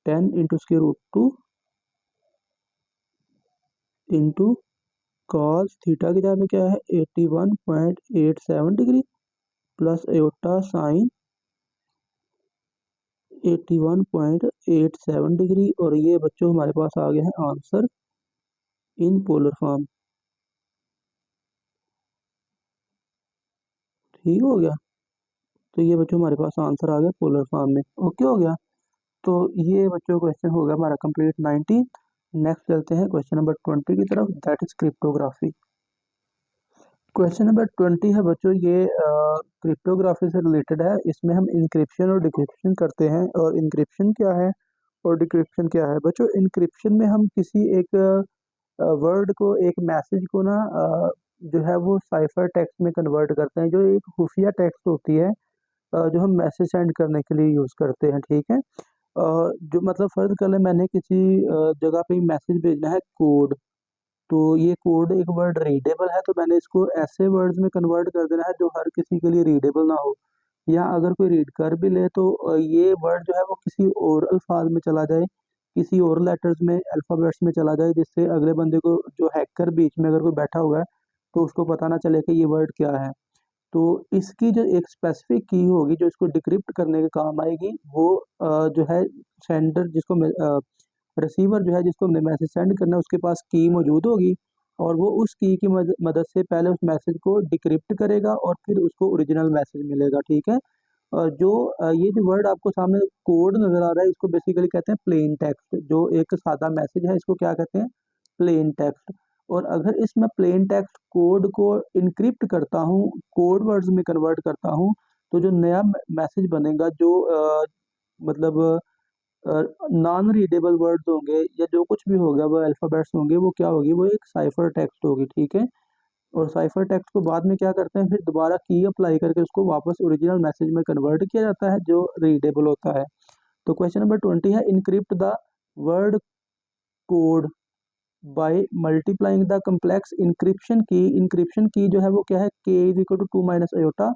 10 into square root 2 into cos theta की जगह पे क्या है 81.87 degree plus iota sine 81.87 degree, और ये बच्चों हमारे पास आ गया है आंसर इन पोलर फॉर्म। ठीक हो गया, तो ये बच्चों हमारे पास आंसर आ गया पोलर फॉर्म में। ओके हो गया, तो ये बच्चों क्वेश्चन हो गया हमारा कंप्लीट 19। नेक्स्ट चलते हैं क्वेश्चन नंबर 20 की तरफ, that is cryptography. Question number 20 है बच्चों, ये क्रिप्टोग्राफी से रिलेटेड है। इसमें हम इंक्रिप्शन और डिक्रिप्शन करते हैं, और इंक्रिप्शन क्या है और डिक्रिप्शन क्या है बच्चों। इंक्रिप्शन में हम किसी एक वर्ड को, एक मैसेज को ना जो है वो साइफर टेक्स्ट में कन्वर्ट करते हैं, जो एक खुफिया टेक्स्ट होती है जो हम मैसेज सेंड करने के लिए यूज़ करते हैं। ठीक है, जो मतलब फर्ज कर ले मैंने किसी जगह पे मैसेज भेजना है कोड, तो ये कोड एक वर्ड रीडेबल है, तो मैंने इसको ऐसे वर्ड्स में कन्वर्ट कर देना है जो हर किसी के लिए रीडेबल ना हो, या अगर कोई रीड कर भी ले तो ये वर्ड जो है वो किसी और अल्फाज में चला जाए, किसी और लेटर्स में, अल्फ़ाबेट्स में चला जाए, जिससे अगले बंदे को, जो हैकर बीच में अगर कोई बैठा हुआ है, तो उसको पता ना चले कि ये वर्ड क्या है। तो इसकी जो एक स्पेसिफिक की होगी जो इसको डिक्रिप्ट करने के काम आएगी, वो जो है सेंडर जिसको रिसीवर जो है जिसको हमने मैसेज सेंड करना है उसके पास की मौजूद होगी, और वो उस की मदद से पहले उस मैसेज को डिक्रिप्ट करेगा और फिर उसको ओरिजिनल मैसेज मिलेगा। ठीक है, और जो ये जो वर्ड आपको सामने कोड नज़र आ रहा है, इसको बेसिकली कहते हैं प्लेन टेक्स्ट। जो एक सादा मैसेज है इसको क्या कहते हैं, प्लेन टेक्स्ट। और अगर इसमें प्लेन टेक्स्ट कोड को इनक्रिप्ट करता हूँ, कोड वर्ड्स में कन्वर्ट करता हूँ, तो जो नया मैसेज बनेगा, जो मतलब नॉन रीडेबल वर्ड्स होंगे या जो कुछ भी होगा वो अल्फ़ाबेट्स होंगे, वो क्या होगी, वो एक साइफर टेक्स्ट होगी। ठीक है, और साइफर टेक्स्ट को बाद में क्या करते हैं, फिर दोबारा की अप्लाई करके उसको वापस ओरिजिनल मैसेज में कन्वर्ट किया जाता है जो रीडेबल होता है। तो क्वेश्चन नंबर 20 है, encrypt the word code by multiplying the complex encryption key. Encryption key जो है वो क्या है, k is equal to 2 minus iota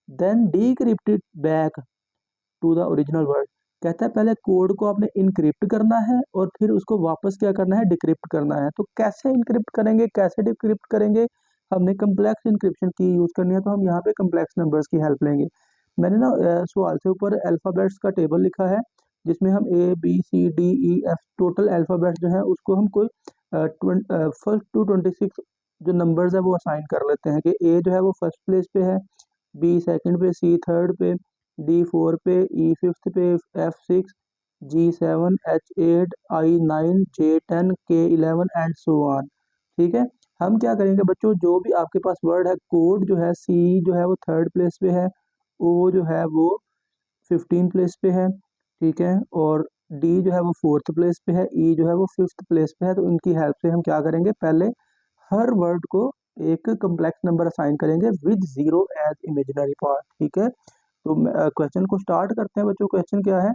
then decrypt it back to the original word. कहता है पहले कोड को आपने इनक्रिप्ट करना है और फिर उसको वापस क्या करना है, डिक्रिप्ट करना है। तो कैसे इनक्रिप्ट करेंगे, कैसे डिक्रिप्ट करेंगे, हमने कम्प्लेक्स इनक्रिप्शन की यूज़ करनी है, तो हम यहाँ पे कम्प्लेक्स नंबर्स की हेल्प लेंगे। मैंने ना सवाल से ऊपर अल्फ़ाबेट्स का टेबल लिखा है, जिसमें हम ABCDEF टोटल अल्फ़ाबेट्स जो है उसको हम कोई फर्स्ट टू 26 जो नंबर्स है वो असाइन कर लेते हैं, कि ए जो है वो फर्स्ट प्लेस पे है, बी सेकंड पे, सी थर्ड पे, डी 4 पे, ई फिफ्थ पे, एफ 6, जी 7, एच 8, आई 9, जे 10, के 11 एंड सो ऑन। ठीक है, हम क्या करेंगे बच्चों, जो भी आपके पास वर्ड है, कोड जो है सी जो है वो थर्ड प्लेस पे है, ओ जो है वो 15 प्लेस पे है। ठीक है, और डी जो है वो फोर्थ प्लेस पे है, ई जो है वो फिफ्थ प्लेस पे है। तो इनकी हेल्प से हम क्या करेंगे, पहले हर वर्ड को एक कम्प्लेक्स नंबर असाइन करेंगे with zero as imaginary part. ठीक है, तो क्वेश्चन को स्टार्ट करते हैं बच्चों। क्वेश्चन क्या है,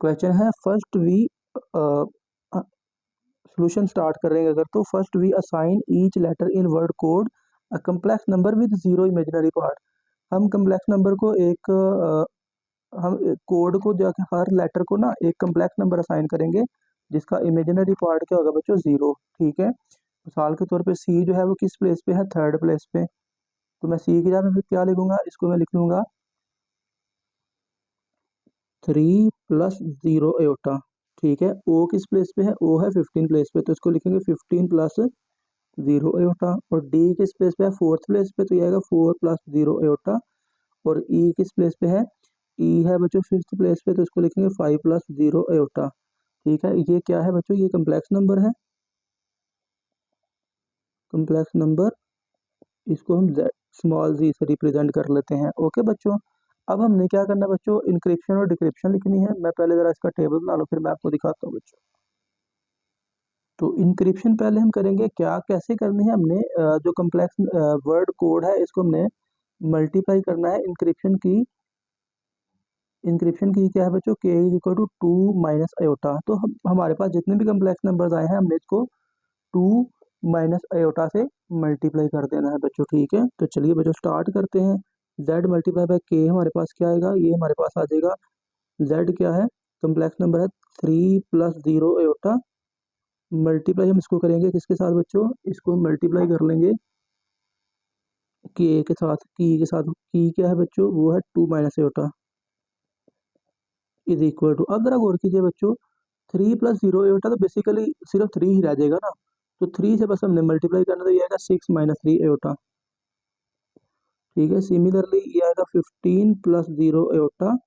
क्वेश्चन है फर्स्ट वी सॉल्यूशन स्टार्ट करेंगे अगर, तो first we assign each letter in word code a complex number with zero imaginary part. हम कम्प्लेक्स नंबर को एक हम कोड को जाके हर लेटर को ना एक कम्प्लेक्स नंबर असाइन करेंगे जिसका इमेजिनरी पार्ट क्या होगा बच्चों, जीरो। ठीक है, मिसाल के तौर पे सी जो है वो किस प्लेस पे है, थर्ड प्लेस पे। तो मैं सी की जगह पे क्या लिखूंगा, इसको मैं लिख लूंगा 3 प्लस जीरो एयोटा। ठीक है, ओ किस प्लेस पे है, ओ है 15 प्लेस पे, तो इसको लिखेंगे 15 प्लस जीरो एयोटा। और डी किस प्लेस पे है, फोर्थ प्लेस पे, तो ये आएगा 4 प्लस जीरो एयोटा। और ई किस प्लेस पे है, ई है बच्चों फिफ्थ प्लेस पे, तो इसको लिखेंगे 5 प्लस जीरो एयोटा। ठीक है, ये क्या है बच्चों, ये कम्प्लेक्स नंबर है, कम्प्लेक्स नंबर, इसको हम स्मॉल जी से रिप्रेजेंट कर लेते हैं। ओके बच्चों, अब हमने क्या करना है बच्चों, इंक्रिप्शन और डिक्रिप्शन लिखनी है। मैं पहले ज़रा इसका टेबल बना लूँ, फिर मैं आपको दिखाता हूँ बच्चों। तो इंक्रिप्शन पहले हम करेंगे, क्या कैसे करनी है, हमने जो कम्प्लेक्स वर्ड कोड है इसको हमने मल्टीप्लाई करना है इंक्रिप्शन की। इंक्रिप्शन की क्या है बच्चों, k is equal to 2 minus iota. तो हमारे पास जितने भी कम्प्लेक्स नंबर्स आए हैं हमने इसको 2 माइनस अयोटा से मल्टीप्लाई कर देना है बच्चों, ठीक है। तो चलिए बच्चों स्टार्ट करते हैं। z मल्टीप्लाई बाय k हमारे पास क्या आएगा, ये हमारे पास आ जाएगा, z क्या है, कम्प्लेक्स नंबर है 3 प्लस 0 अयोटा, मल्टीप्लाई हम इसको करेंगे किसके साथ बच्चों, इसको मल्टीप्लाई कर लेंगे k के साथ, की क्या है बच्चों, वो है 2 minus iota is equal to, अब जरा गौर कीजिए बच्चों, 3 प्लस 0 अयोटा तो बेसिकली सिर्फ 3 ही रह जाएगा ना, तो 3 से बस हमने मल्टीप्लाई करना, तो ये आएगा 6 माइनस 3 अयोटा, ठीक है। सिमिलरली ये आएगा 15 plus 0 iota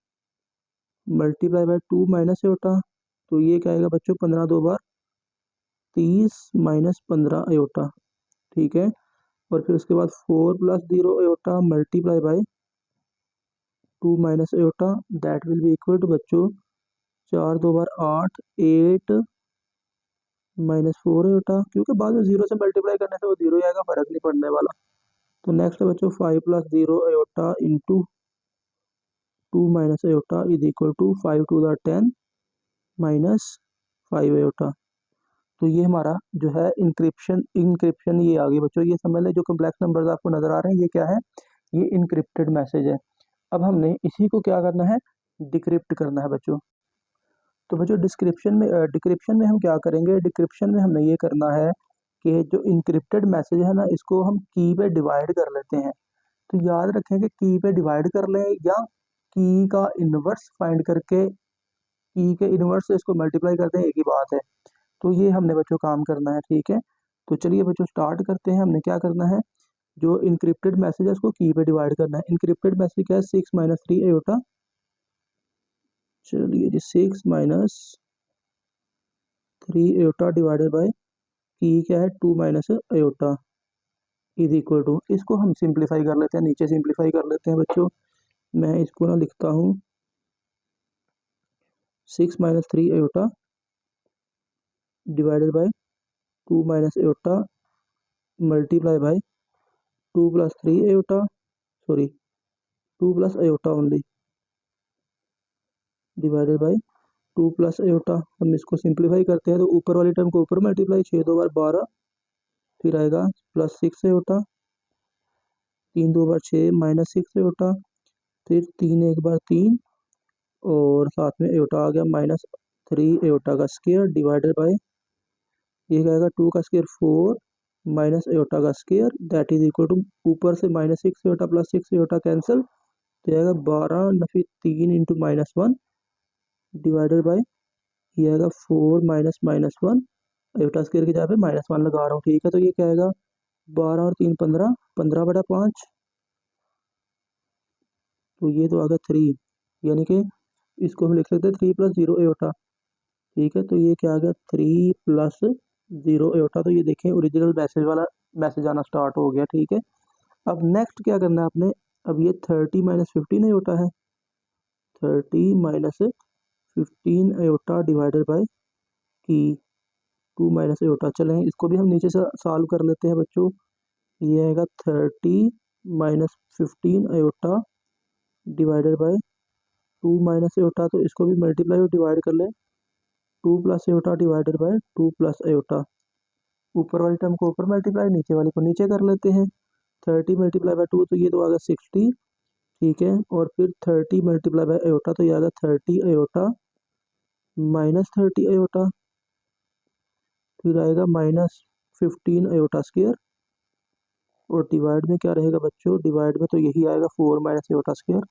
multiply by 2 minus iota, तो ये क्या आएगा बच्चों, 15 दो बार 30 माइनस 15 अयोटा, ठीक है। और फिर उसके बाद 4 plus 0 iota multiply by 2 minus iota, that will be equal to बच्चों 4 दो बार 8 8 माइनस 4 अयोटा, क्योंकि बाद में 0 से मल्टीप्लाई करने से वो 0 ही आएगा, फर्क नहीं पड़ने वाला। तो नेक्स्ट है बच्चों 5 plus 0 iota into 2 minus iota is equal to 5 to the 10 minus 5 iota. तो ये हमारा जो है इंक्रिप्शन इंक्रिप्शन ये आ गई बच्चों, ये समझ लें जो कम्प्लेक्स नंबर्स आपको नजर आ रहे हैं ये क्या है, ये इंक्रिप्टेड मैसेज है। अब हमने इसी को क्या करना है, डिक्रिप्ट करना है बच्चों। तो बच्चों डिक्रिप्शन में हम क्या करेंगे, डिक्रिप्शन में हमने ये करना है कि जो इंक्रिप्टेड मैसेज है ना, इसको हम की पे डिवाइड कर लेते हैं। तो याद रखें कि की पे डिवाइड कर लें या की का इन्वर्स फाइंड करके की के इन्वर्स से इसको मल्टीप्लाई करते हैं, एक ही बात है। तो ये हमने बच्चों काम करना है, ठीक है। तो चलिए बच्चों स्टार्ट करते हैं, हमने क्या करना है, जो इनक्रिप्टेड मैसेज है उसको की पे डिवाइड करना है। इनक्रिप्टेड मैसेज क्या है, 6 माइनस 3 अयोटा, चलिए जी 6 minus 3 iota divided by key क्या है 2 minus iota is equal to, इसको हम सिंप्लीफाई कर लेते हैं, नीचे सिंप्लीफाई कर लेते हैं बच्चों। मैं इसको ना लिखता हूँ 6 minus 3 iota divided by 2 minus iota multiply by 2 plus 3 iota, sorry 2 plus iota only divided by 2 plus iota. हम इसको सिंप्लीफाई करते हैं तो ऊपर वाली टर्म को ऊपर मल्टीप्लाई, 6 दो बार 12, फिर आएगा प्लस 6 अयोटा, 3 दो बार 6 माइनस 6 अयोटा, फिर 3 एक बार 3, और साथ में अयोटा आ गया माइनस 3 अयोटा का स्क्वायर डिवाइडेड बाय, ये क्या आएगा 2 का स्क्वायर 4 माइनस अयोटा का square that is equal to, ऊपर से minus 6 iota plus 6 iota cancel, तो आएगा 12 नफी 3 इंटू माइनस 1 डिवाइडेड बाय, ये आएगा 4 माइनस माइनस 1, अयोटा स्क्वायर की जगह पे माइनस 1 लगा रहा हूँ, ठीक है। तो ये क्या आएगा 12 और 3 15, 15/5, तो ये तो आ गया 3, यानी कि इसको हम लिख सकते हैं 3 प्लस 0 अयोटा, ठीक है। तो ये क्या आ गया 3 प्लस 0 अयोटा, तो ये देखें ओरिजिनल मैसेज वाला मैसेज आना स्टार्ट हो गया, ठीक है। अब नेक्स्ट क्या करना है आपने, अब ये 30 माइनस 15 अयोटा है, 30 माइनस 15 अयोटा डिवाइडेड बाय की 2 माइनस अयोटा, चलें इसको भी हम नीचे से सॉल्व कर लेते हैं बच्चों। ये आएगा 30 minus 15 iota divided by 2 minus iota, तो इसको भी मल्टीप्लाई और डिवाइड कर लें, 2 plus iota divided by 2 plus iota, ऊपर वाली टर्म को ऊपर मल्टीप्लाई, नीचे वाली को नीचे कर लेते हैं। 30 मल्टीप्लाई बाय 2, तो ये तो आ गया 60, ठीक है। और फिर 30 मल्टीप्लाई बाय अयोटा, तो ये आ गया 30 अयोटा माइनस 30 अयोटा, फिर आएगा माइनस 15 अयोटा स्क्वायर, और डिवाइड में क्या रहेगा बच्चों, डिवाइड में तो यही आएगा 4 minus iota square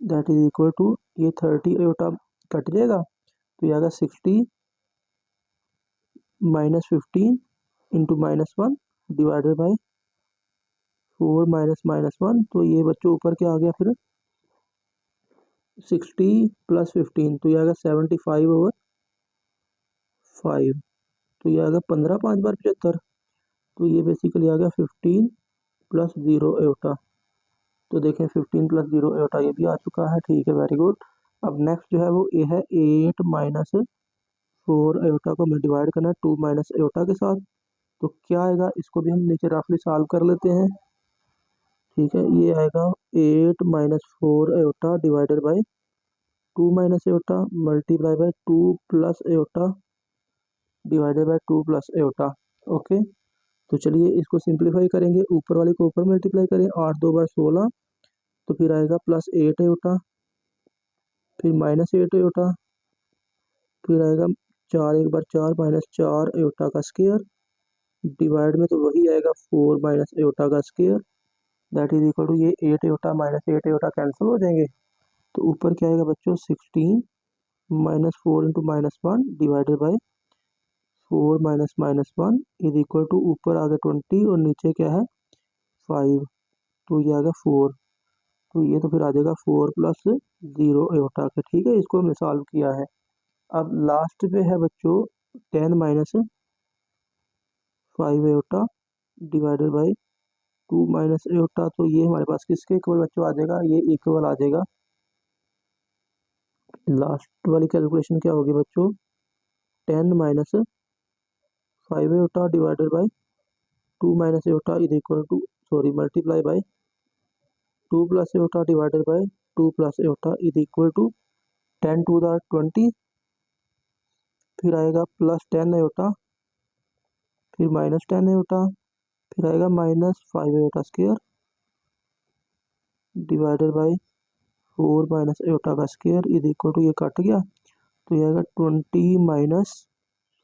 that is equal to, ये 30 अयोटा कट जाएगा, तो ये आएगा 60 minus 15 into minus 1 divided by 4 minus minus 1, तो ये बच्चों ऊपर क्या आ गया फिर 60 प्लस 15, तो ये आएगा 75/5, तो ये आएगा 15 5 बार 75, तो ये बेसिकली आ गया 15 प्लस 0 अयोटा, तो देखें 15 प्लस 0 एटा ये भी आ चुका है, ठीक है, वेरी गुड। अब नेक्स्ट जो है वो ए है 8 माइनस 4 एटा को हमें डिवाइड करना है 2 माइनस एटा के साथ। तो क्या आएगा, इसको भी हम नीचे रफली सॉल्व कर लेते हैं, ठीक है। ये आएगा 8 minus 4 Etah divided by 2 minus Etah multiply by 2 plus iota divided by 2 plus Etah. Okay, तो चलिए इसको सिंप्लीफाई करेंगे, ऊपर वाले को ऊपर मल्टीप्लाई करें, 8 2 बार 16, तो फिर आएगा प्लस 8 एटा, फिर माइनस 8 एटा, फिर आएगा 4 एक बार 4 माइनस 4 एटा का स्क्वायर डिवाइड में तो वही आएगा 4 माइनस एटा का square, that is equal to ये 8 एटा माइनस 8 एटा कैंसिल हो जाएंगे। तो ऊपर क्या आएगा बच्चों 16 minus 4 into minus 1 divided by 4 minus minus 1 is equal to ऊपर आ गया 20 और नीचे क्या है 5, तो ये आ गया 4, तो ये तो फिर आ जाएगा 4 प्लस 0 एटा के, ठीक है। इसको हमने सॉल्व किया है। अब लास्ट पे है बच्चों 10 minus 5 iota divided by 2 minus एटा, तो ये हमारे पास किसके इक्वल बच्चों आ जाएगा, ये इक्वल आ जाएगा, लास्ट वाली कैलकुलेशन क्या होगी बच्चों 10 minus 5 iota divided by 2 minus iota is equal to sorry multiply by 2 plus iota divided by 2 plus iota is equal to 10 to the 20, फिर आएगा प्लस 10 एटा, फिर माइनस 10 एटा, फिर आएगा minus 5 Etah square divided by 4 minus iota का square is equal to ये cut गया, तो ये आएगा 20 minus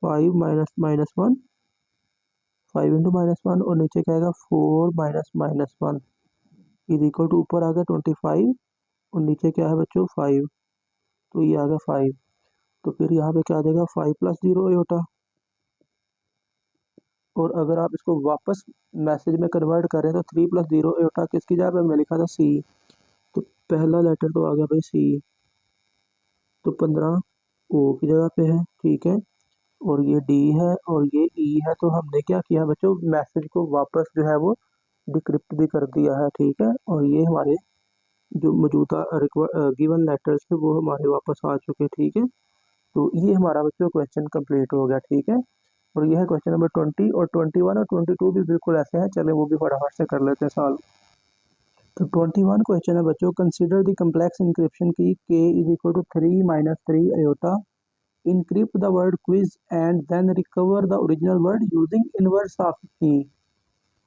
5 minus minus 1 5 into minus 1 और नीचे क्या आएगा 4 minus minus 1 is equal to ऊपर आ गया 25 और नीचे क्या है बच्चों 5, तो ये आ गया 5, तो फिर यहाँ पे क्या आ जाएगा 5 प्लस 0 एटा। और अगर आप इसको वापस मैसेज में कन्वर्ट करें तो 3 प्लस 0 एटा किसकी जगह पे हमने लिखा था सी, तो पहला लेटर तो आ गया भाई सी, तो 15 ओ की जगह पे है, ठीक है, और ये डी है और ये ई है, तो हमने क्या किया बच्चों मैसेज को वापस जो है वो डिक्रिप्ट भी कर दिया है, ठीक है। और ये हमारे जो मौजूदा गिवन लेटर्स थे वो हमारे वापस आ चुके, ठीक है। तो ये हमारा बच्चों क्वेश्चन कंप्लीट हो गया, ठीक है। और ये है क्वेश्चन नंबर 20 और 21 और 22 भी बिल्कुल ऐसे हैं, चले वो भी फटाफट से कर लेते हैं सॉल्व। तो 21 क्वेश्चन है बच्चों, consider the complex encryption key k is equal to 3 minus 3 iota, encrypt the word quiz and then recover the original word using inverse of key।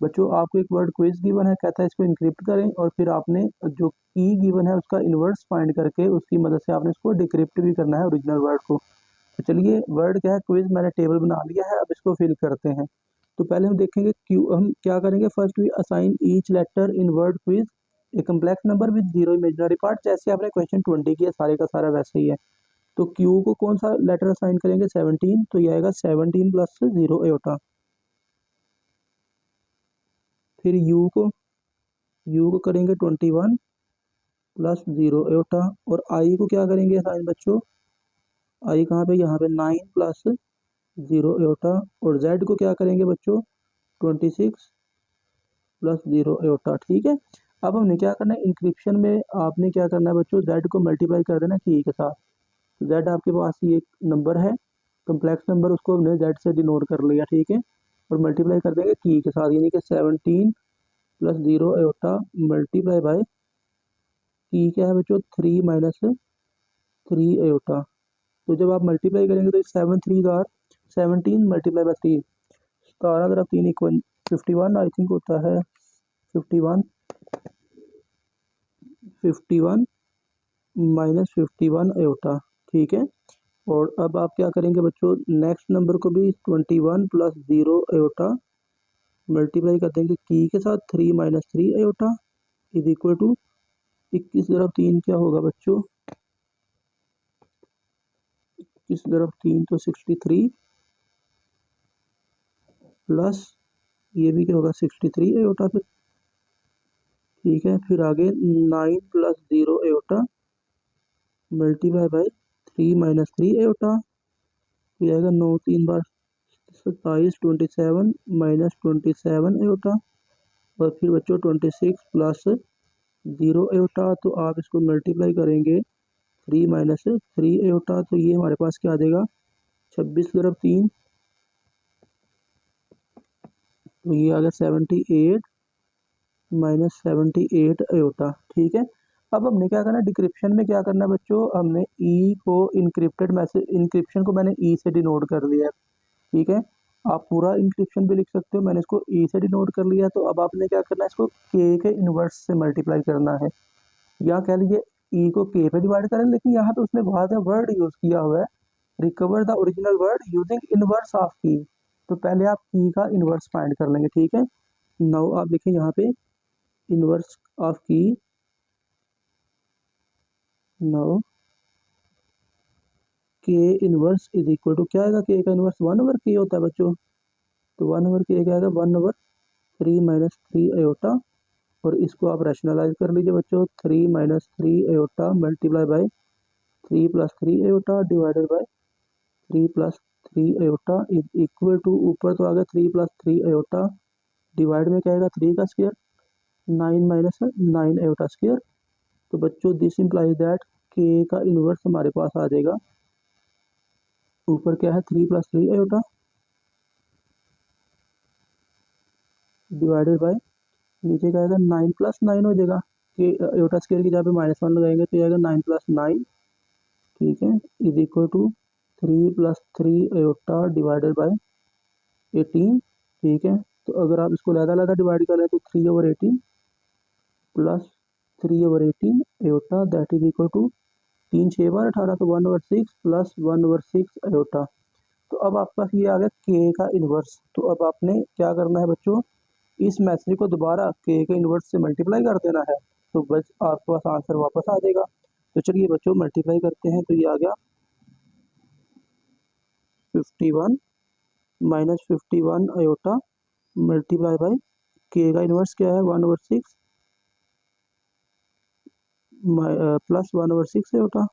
बच्चों आपको एक वर्ड क्विज गिवन है, कहता है इसको इनक्रिप्ट करें और फिर आपने जो की गिवन है उसका इन्वर्स फाइंड करके उसकी मदद से आपने इसको डिक्रिप्ट भी करना है ओरिजिनल वर्ड को। तो चलिए वर्ड क्या है क्विज, मैंने टेबल बना लिया है, अब इसको फिल करते हैं। तो पहले हम देखेंगे क्यू, हम क्या करेंगे first we assign each letter in word quiz a complex number with zero imaginary part, जैसे आपने क्वेश्चन 20 किया सारे का सारा वैसे ही है। तो क्यू को कौन सा लेटर असाइन करेंगे 17, तो ये आएगा 17 प्लस 0 एटा। फिर यू को करेंगे 21 प्लस 0 एटा, और आई को क्या करेंगे असाइन बच्चों, आई कहाँ पे यहाँ पे 9 प्लस 0 एटा, और जेड को क्या करेंगे बच्चों 26 प्लस 0 एटा, ठीक है। अब हमने क्या करना है इंक्रिप्शन में, आपने क्या करना है बच्चों जेड को मल्टीप्लाई कर देना की के साथ। जेड आपके पास ये एक नंबर है कम्प्लेक्स नंबर, उसको हमने जेड से डिनोट कर लिया, ठीक है, और मल्टीप्लाई कर देंगे की के साथ, यानी कि 17 plus 0 Etah multiply by key क्या है बच्चों 3 माइनस 3 एटा। तो जब आप मल्टीप्लाई करेंगे तो 17 मल्टीप्लाई बाय 3, 17 तरफ 3 इक्वल 51 आई थिंक होता है 51 माइनस 51 एटा, ठीक है। और अब आप क्या करेंगे बच्चों नेक्स्ट नंबर को भी 21 प्लस 0 एटा मल्टीप्लाई कर देंगे की के साथ 3 minus 3 Etah is equal to 21 तरफ 3 क्या होगा बच्चों, 21 तरफ 3 तो 63 प्लस ये भी क्या होगा 63 एटा पे, ठीक है। फिर आगे 9 plus 0 Etah multiply by 3 minus 3 एटा, फिर आएगा 9 3 बार 27 27 माइनस 27 एटा, और फिर बच्चों 26 प्लस 0 एयोटा, तो आप इसको मल्टीप्लाई करेंगे 3 माइनस 3 एयोटा, तो ये हमारे पास क्या आ जाएगा 26 × 3, तो ये आ गया 78 माइनस 78 एयोटा। ठीक है, अब हमने क्या करना है, डिक्रिप्शन में क्या करना है बच्चों, हमने ई को इंक्रिप्टेड मैसेज, इंक्रिप्शन को मैंने ई से डिनोट कर लिया है। ठीक है, आप पूरा इंक्रिप्शन भी लिख सकते हो, मैंने इसको ई से डिनोट कर लिया। तो अब आपने क्या करना है, इसको के इन्वर्स से मल्टीप्लाई करना है, या कह लीजिए ई को के पे डिवाइड करें, लेकिन यहाँ पे उसने बहुत वर्ड यूज किया हुआ है, recover the original word using inverse of की। तो पहले आप की का इनवर्स फाइंड कर लेंगे। ठीक है, नाउ आप देखिए यहाँ पे इनवर्स ऑफ की, नाउ के इनवर्स इज इक्वल टू क्या आएगा, के का इनवर्स 1/k होता है बच्चों, तो 1/k क्या आएगा 1/3 माइनस 3 एयोटा, और इसको आप रैशनलाइज कर लीजिए बच्चों, 3 minus 3 iota multiply by 3 plus 3 iota divided by 3 plus 3 iota is equal to, ऊपर तो आ गया 3 प्लस 3 एयोटा, डिवाइड में क्या आएगा 3 का स्क्वायर, 9 माइनस 9 एयोटा स्क्वायर। तो बच्चों दिस इम्प्लाइज दैट के का इन्वर्स हमारे पास आ जाएगा, ऊपर क्या है 3 प्लस 3 एयोटा डिवाइडेड बाय, नीचे क्या आएगा 9 प्लस 9 हो जाएगा, कि एयोटा स्क्वायर की जगह पे -1 लगाएंगे तो ये आएगा 9 प्लस 9। ठीक है, is equal to 3 plus 3 iota divided by 18। ठीक है, तो अगर आप इसको लहदा डिवाइड करें तो 3/18 plus 3/18 iota that is equal to 3 6 बार 18, तो 1/6 प्लस 1/6 एयोटा। तो अब आपके पास ये आ गया के का इन्वर्स। तो अब आपने क्या करना है बच्चों, इस मैसेज को दोबारा के इन्वर्स से मल्टीप्लाई कर देना है, तो बस आपके पास आंसर वापस आ जाएगा। तो चलिए बच्चों मल्टीप्लाई करते हैं, तो ये आ गया 51 माइनस 51 एयोटा मल्टीप्लाई बाय के का इन्वर्स क्या है 1/6 plus 1/6 iota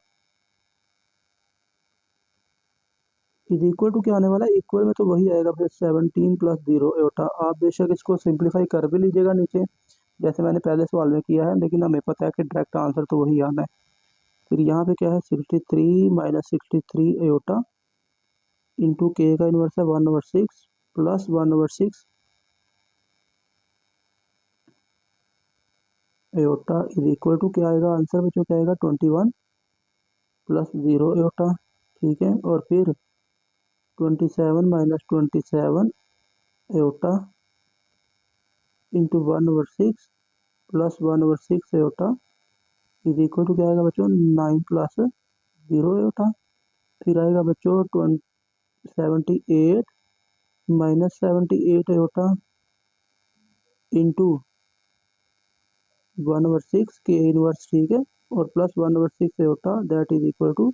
is equal to क्या आने वाला है, इक्वल में तो वही आएगा फिर 17 प्लस 0 एयोटा। आप बेशक इसको सिंप्लीफाई कर भी लीजिएगा नीचे, जैसे मैंने पहले सवाल में किया है, लेकिन हमें पता है कि डायरेक्ट आंसर तो वही आना है। फिर यहाँ पे क्या है 63 माइनस 63 एयोटा इंटू के का इन्वर्स है 1/6 plus 1/6 iota is equal to क्या आएगा, आंसर बच्चों क्या आएगा 21 प्लस 0 एयोटा। ठीक है, और फिर 27 minus 27 iota into 1/6 plus 1/6 iota is equal to क्या आएगा बच्चों 9 प्लस 0 एयोटा। फिर आएगा बच्चों 78 माइनस 78 एयोटा इंटू 1/6 के इनवर्स। ठीक है, और plus 1/6 iota that is equal to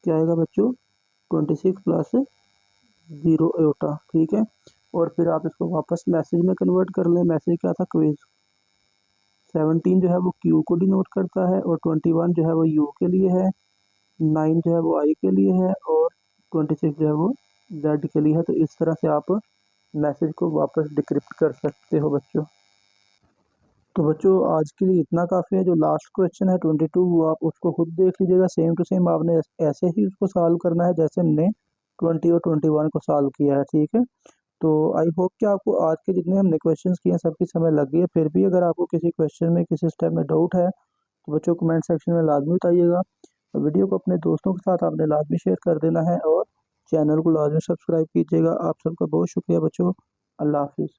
क्या आएगा बच्चों 26 प्लस 0 एयोटा। ठीक है, और फिर आप इसको वापस मैसेज में कन्वर्ट कर लें। मैसेज क्या था, क्विज। 17 जो है वो क्यू को डिनोट करता है, और 21 जो है वो यू के लिए है, 9 जो है वो आई के लिए है, और 26 जो है वो जेड के लिए है। तो इस तरह से आप मैसेज को वापस डिक्रिप्ट कर सकते हो बच्चों। तो बच्चों आज के लिए इतना काफ़ी है। जो लास्ट क्वेश्चन है 22, वो आप उसको खुद देख लीजिएगा, सेम टू सेम आपने ऐसे ही उसको सॉल्व करना है जैसे हमने 20 और 21 को सॉल्व किया है। ठीक है, तो आई होप कि आपको आज के जितने हमने क्वेश्चंस किए हैं सबकी समझ लग गई है। फिर भी अगर आपको किसी क्वेश्चन में किसी स्टेप में डाउट है तो बच्चों कमेंट सेक्शन में लाजमी बताइएगा। वीडियो को अपने दोस्तों के साथ आपने लाजमी शेयर कर देना है, और चैनल को लाजमी सब्सक्राइब कीजिएगा। आप सबका बहुत शुक्रिया बच्चों, अल्लाह हाफिज़।